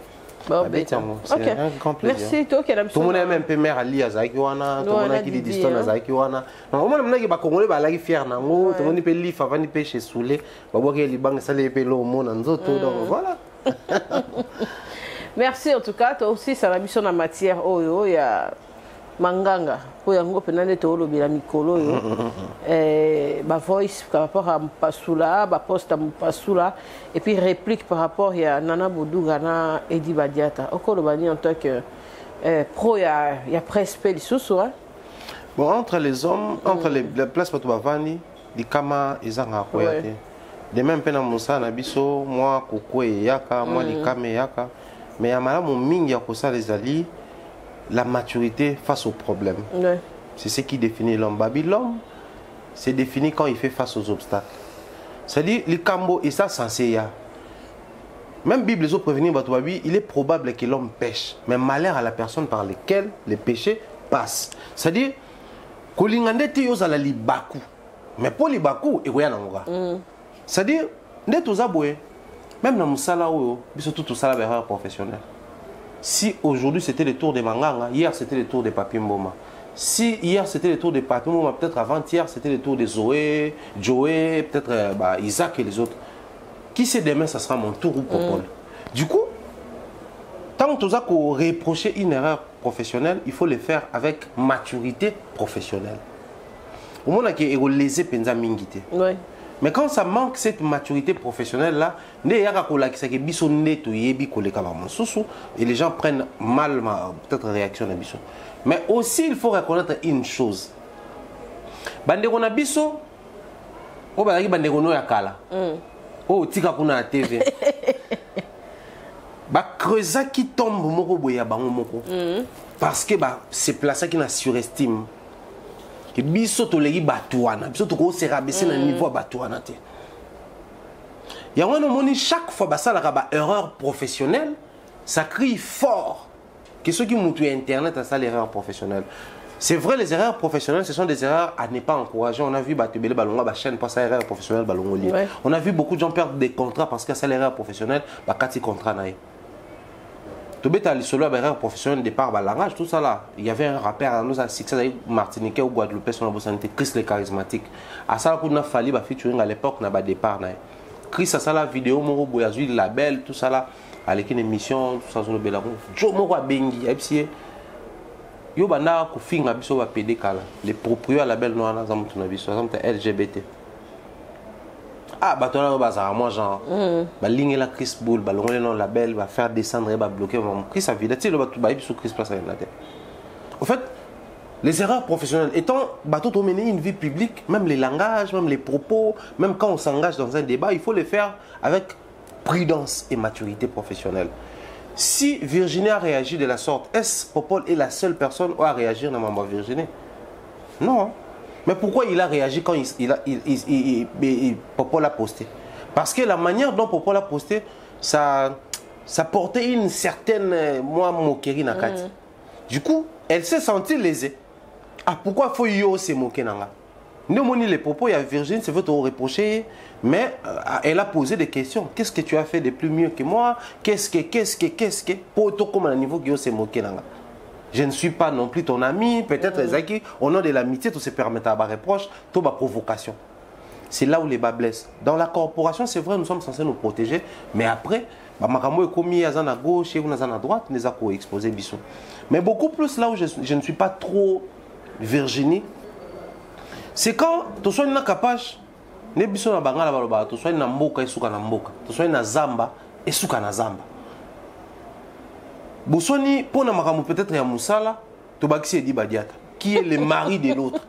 Bon, c'est un grand plaisir. Merci, toi qui as tout le monde aime un peu mère Ali Azakiwana, tout le monde a qui dit d'histoire Azakiwana. On m'a dit que Congolais va la fier nango, tout le monde peut lire avant de pêcher soulé, bah voir que les banques ça les peut l'eau mon anzoto donc voilà. Merci en tout cas, toi aussi ça la mission en matière oyo ya manganga po yango penane to lo bila mikolo yo ba voice par rapport à Mpasula ba poste à Mpasula et puis réplique par rapport à Nana Boudouga na Edi Badiata okolo bani en tant que pro ya presse pe lisusu hein. Bon entre les hommes entre les places bato bavani likama ezanga koyate de même pena musa na biso moi kokwe yaka moi likame yaka mais yamala mon mingi ya kosala ezali la maturité face aux problèmes. Ouais. C'est ce qui définit l'homme. L'homme, c'est défini quand il fait face aux obstacles. C'est-à-dire, le cambo, et ça, c'est ça. Même Bible, les autres prévenir, il est probable que l'homme pêche. Mais malheur à la personne par laquelle les péchés passent. C'est-à-dire, kolingande te yoza la libaku. Mais pour libaku, il y a un c'est-à-dire, même dans le salaire, surtout tout ça, l'erreur professionnelle. Si aujourd'hui c'était le tour des Manganga, hier c'était le tour des Papi Mboma. Si hier c'était le tour des Papi Mboma, peut-être avant-hier c'était le tour des Zoé, Joé, peut-être Isaac et les autres. Qui sait demain ça sera mon tour ou Popol. Du coup, tant que tu as reproché une erreur professionnelle, il faut le faire avec maturité professionnelle. Au moment où il y a lésé penza mingité. Mais quand ça manque cette maturité professionnelle-là, et les gens prennent mal peut-être réaction à biso. Mais aussi, il faut reconnaître une chose. Bandeko na biso, o bazaki bandeko no ya kala. O tika kuna na TV. Ba creusa qui tombe moko boya bango moko. Parce que c'est placé qui na surestime. Que biso to legi batouana biso to ko se rabaisser na niveau batouana te ya wana moni chaque fois ça la erreur professionnelle ça crie fort que ceux qui mutu internet à ça l'erreur professionnelle. C'est vrai, les erreurs professionnelles ce sont des erreurs à ne pas encourager. On a vu batubele balonga ba chaîne parce que erreur professionnelle balongo li. On a vu beaucoup de gens perdre des contrats parce que ça l'erreur professionnelle ba kati contrat naé. Tout bêta les solo erreur professionnelle départ ba langage tout ça là. Il y avait un rappeur à nous à succès Martiniquais ou Guadeloupe sur la santé Chris le charismatique. À ça qu'on a fallu ba featuring à l'époque na ba départ naé. Chris à ça la vidéo moro boyazui label tout ça là avec une émission tout ça sur le belarou. Jo moro bengi epsie. Yo banda ko finga biso ba PD kala. Les propriétaires label noir na zamu tuna biso zamu LGBT. Ah, bah toi là, bah moi genre, bah ligne la Chris Bull, bah l'onglet non label, va faire descendre et bah bloquer, mon Chris a vidé, tu sais le bah tout bah sur Chris place avec la tête. En fait, les erreurs professionnelles étant, bah tout mener une vie publique, même les langages, même les propos, même quand on s'engage dans un débat, il faut les faire avec prudence et maturité professionnelle. Si Virginie a réagi de la sorte, est-ce que Popol est la seule personne à réagir dans ma Virginie? Non. Mais pourquoi il a réagi quand Popol a posté? Parce que la manière dont Popol a posté, ça portait une certaine moquerie dans Kati. Du coup, elle s'est sentie lésée. Ah, pourquoi faut yo se moquer dans la? Nous les propos, il y a Virginie, c'est veut te reprocher, mais elle a posé des questions. Qu'est-ce que tu as fait de plus mieux que moi? Qu'est-ce que pour toi comme à niveau que yo se moquer dans la? Je ne suis pas non plus ton ami, peut-être Zaki, au nom de l'amitié, tout se permet à reproche, tout ma provocation. C'est là où les bas blessent. Dans la corporation, c'est vrai, nous sommes censés nous protéger, mais après, Makambo est commis à gauche et à droite, nous avons exposé Bissot. Mais beaucoup plus là où je ne suis pas trop Virginie, c'est quand tu sois une capage, ne Bissot na bangala baloba, tu sois une mboka et souka na mboka, tu sois une zamba et souka na zamba. Bosoni, pour na makamu peut-être ya Moussala, Tobakisi Edi Badiata, qui est le mari de l'autre.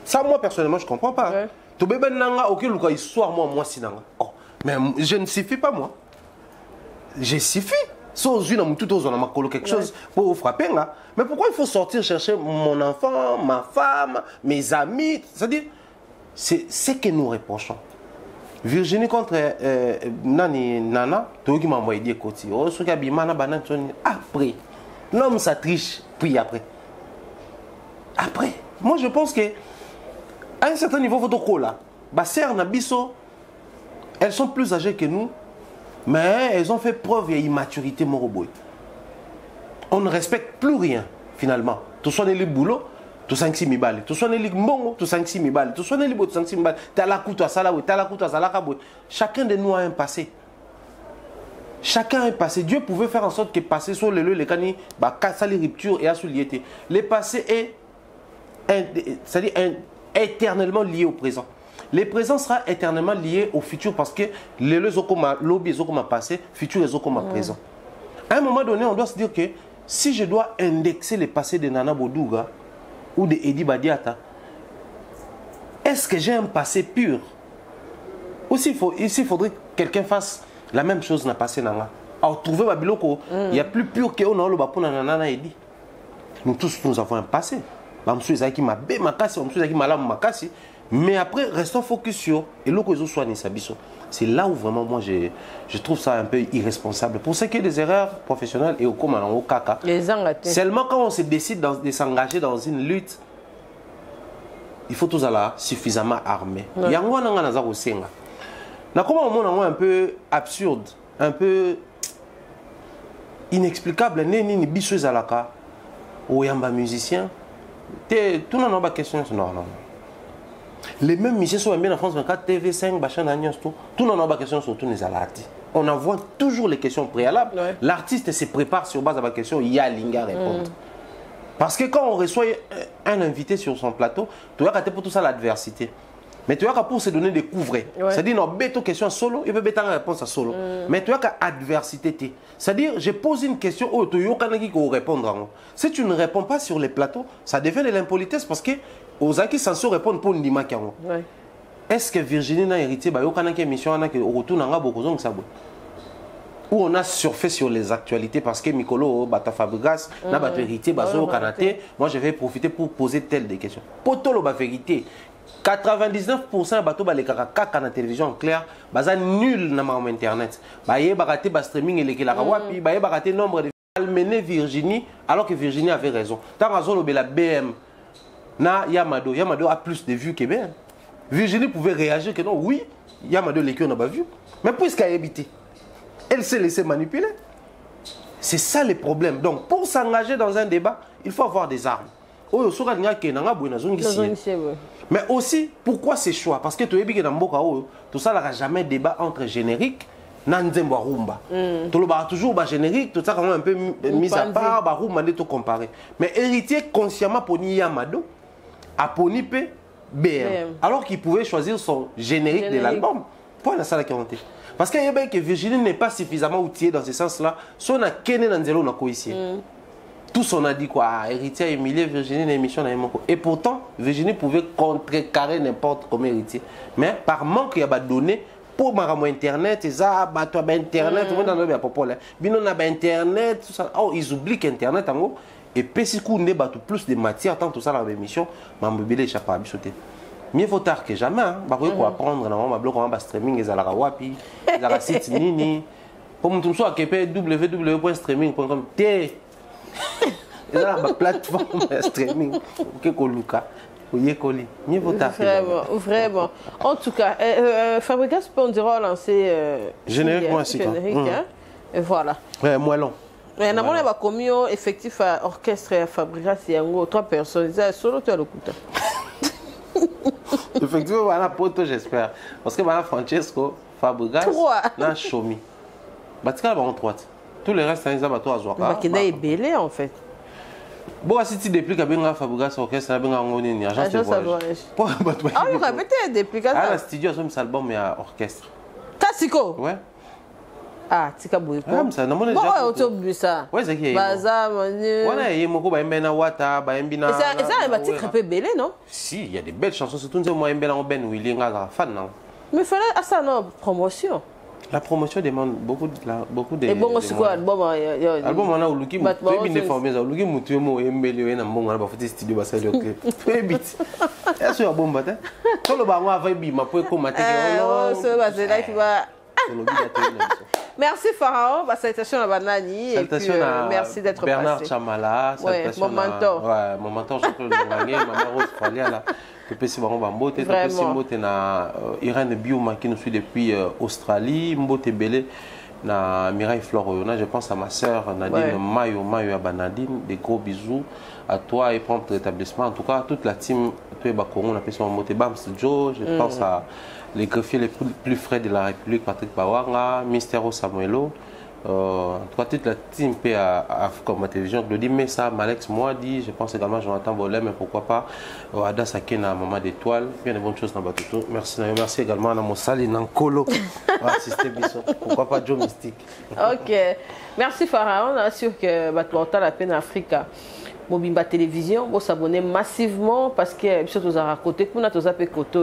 Ça, moi personnellement, je ne comprends pas. Tobebe nanga, ok, luka histoire, moi, sinanga. Oh, mais je ne suffis pas, moi. Je suffis. Sans une tout aux ma colo quelque chose pour frapper là. Mais pourquoi il faut sortir chercher mon enfant, ma femme, mes amis? C'est-à-dire, c'est ce que nous reprochons. Virginie contre Nani Nana, tu qui m'a envoyé dire côté. Oh, ce qui a bimana banane après. L'homme ça triche, puis après. Après. Moi je pense que à un certain niveau, votre là, Basser Nabiso, elles sont plus âgées que nous. Mais elles ont fait preuve d'immaturité moroboy. On ne respecte plus rien, finalement. Tout soit les boulot, tout 5-6 000 balles. Tout soit les mbongo, tout 5-6 000 balles. Tout soit les boulot, tout 5-6 000 balles. T'as la coupe, toi, ça là, t'as la coupe, toi, ça là, chacun de nous a un passé. Chacun est passé. Dieu pouvait faire en sorte que passé sur les canis, ça les ruptures et à souliété. Le passé est, c'est-à-dire éternellement lié au présent. Le présent sera éternellement lié au futur parce que les lobbies sont comme passé, futur sont comme présent. À un moment donné, on doit se dire que si je dois indexer le passé de Nana Bodouga ou de Edi Badiata, est-ce que j'ai un passé pur? Aussi, ici, il faudrait que quelqu'un fasse la même chose dans le passé. Alors, trouver Babiloko, il y a plus pur que on a le bapon Nana Edi. Nous tous, nous avons un passé. Mais après, restons focus sur et l'eau que je soigne Sabiso. C'est là où vraiment moi je trouve ça un peu irresponsable. Pour ce qui est des erreurs professionnelles et au caca, seulement quand on se décide de s'engager dans une lutte, il faut tous aller suffisamment armés. Il y a un peu absurde, un peu inexplicable. Ou yamba musicien. Tout le monde a question. Non. Les mêmes musiciens sont bien en France 24, TV5, Bachan Agnos, tout le monde a des questions sur tous les alertes. On envoie toujours les questions préalables. Ouais. L'artiste se prépare sur base de la question, il y a Linga à répondre. Parce que quand on reçoit un invité sur son plateau, tu vas rater pour tout ça l'adversité. Mais tu vois pour se donner des couvrets. Ouais. C'est-à-dire, non, bête question solo, il peut mettre la réponse à solo. Mais tu vois qu'à adversité. C'est-à-dire, je pose une question, oh, tu as qui répondre. Si tu ne réponds pas sur les plateaux, ça devient de l'impolitesse parce que aux qui sont censés répondre pour une dimanche. Ouais. Est-ce que Virginie n'a hérité bah, une émission au retour où on a surfé sur les actualités parce que Mikolo, Bata Fabregas, n'a pas hérité, au Canada. Moi, je vais profiter pour poser telle des questions. Pour tout la vérité, 99% bateau ba les kaka na télévision en clair baza nul na ma internet ba yé baraté ba streaming et les la wapi ba yé baraté nombre de almené Virginie alors que Virginie avait raison tant azolo be la BM na Yamado a plus de vues que BM. Virginie pouvait réagir que non oui Yamado les qui on a pas vu mais puisqu'elle a habité elle s'est laissée manipuler. C'est ça le problème. Donc pour s'engager dans un débat il faut avoir des armes. Oh so nga ke na ngabwe na zone ici. Mais aussi, pourquoi ces choix? Parce que tu es dans Mboka, tout ça n'aura jamais débat entre générique et rumba. Tout le monde toujours générique, tout ça quand même un peu mis à part, rumba, tout comparé. Mais héritier consciemment pour Yamado, a poni BM. Alors qu'il pouvait choisir son générique de l'album. Pourquoi la salle qui a monté? Parce qu'il y a que Virginie n'est pas suffisamment outillée dans ce sens-là. Son a Kené Nanzelo n'a pas ici. Tous on a dit quoi, héritier Emilie, Virginie, l'émission et pourtant, Virginie pouvait contrecarrer n'importe comment héritier. Mais par manque, il y a des données pour Internet, Internet, Internet, tout ça. Oh, ils oublient qu'Internet, en gros, et puis si on a plus de matière, tant tout ça dans l'émission, je échappe à bichoter. Mieux vaut tard que jamais. Bah quoi apprendre, on va streaming, ils allaient wapi, ils allaient site nini. Pour nous tous, www.streaming.com. Et là, la plateforme streaming, vraiment. En tout cas, Fabregas peut on dira lancer générique moi aussi. Et voilà. Ouais, moi long. Mais on a commis effectif à orchestre et à Fabregas et en 3 personnes. C'est solo tu as le coup. Effectivement, voilà poto j'espère. Parce que voilà Francesco, Fabregas, na Chomi. Batika va en 3. Tous les restes ils ont bateau à Zouaka. Bakina est belé en fait. Bon, si tu dépliques avec un Fabregas orchestre, avec un agence de voyage. Ah, il répète dépliques. Ah, le studio a son album mais à orchestre. Tassiko. Ouais. Ah, tika boui. Ah, ça n'a pas déjà. Ouais, autobus ça. Ouais, c'est qui. Baza, manu. Voilà, il y a beaucoup de wata, baimbina. Et ça, il va tirer peu belé, non? Si, il y a des belles chansons, surtout moi, Mbela en Ben Willy, fan, non? Mais il fallait à ça, non, promotion. La promotion demande beaucoup de. Et bon, c'est quoi l'album? L'album, on a Oluki, tu es bien formé, Oluki, tu es moi, Mbele, on a bon, on a fait studio, bah ça lui ok. Très vite. Est-ce que c'est bon, matin? Quand le baron avait bi, ma poéco, ma tête. Oh, c'est là qui va. Merci Pharaon, salutation à Banani et puis merci d'être passé. Bernard Chamala, salutation mon mentor. Ouais, mon mentor Jean-Claude Longangé, maman Rose Falia que pesi bango bambote, to pesi mbote na Irène Bioma qui nous suit depuis Australie, mbote belé. na Mireille Floriona, je pense à ma soeur Nadine Mayo à Nadine, des gros bisous à toi et prompt rétablissement. En tout cas, toute la team on appelle son Motebam Joe, je pense à les greffiers les plus frais de la République, Patrick Bawanga, Mystero Samuelo. En tout cas, toute la team à comme ma télévision, Claudie Messa, Malex Moadi, je pense également à Jonathan Bollet, mais pourquoi pas Ada Sakena, Maman d'Étoile, bien de bonnes choses dans Batuto. Merci également à Moussali Nankolo, assister Bisson. Pourquoi pas Joe Mystique. Ok, merci Pharaon, on assure que Batuata la peine Africa. Mobimba Télévision, vous s'abonner massivement parce que surtout à côté, pour nous à côté,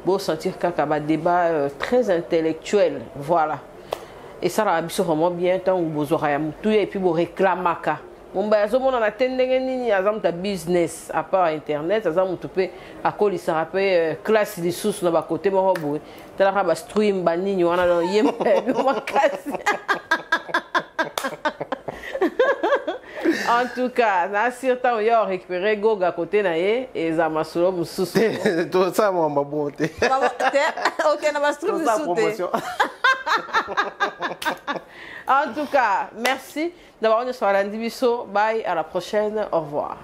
vous sentir qu'il y a un débat très intellectuel, voilà. Et ça va vraiment bien tant que vous aurez tout et puis vous réclamez ça. Mon bazo mon a tendé à business à part internet, ça vous peut à quoi il sera pas classe des sources dans côté mon robot. Tu as la stream bani on a dans yem En tout cas, na certain on y a récupéré Goga à côté naé et Zamasolo mususu. Tout ça moi ma bonté. OK, na stream mususu. En tout cas, merci d'avoir nous sur la Bye, à la prochaine. Au revoir.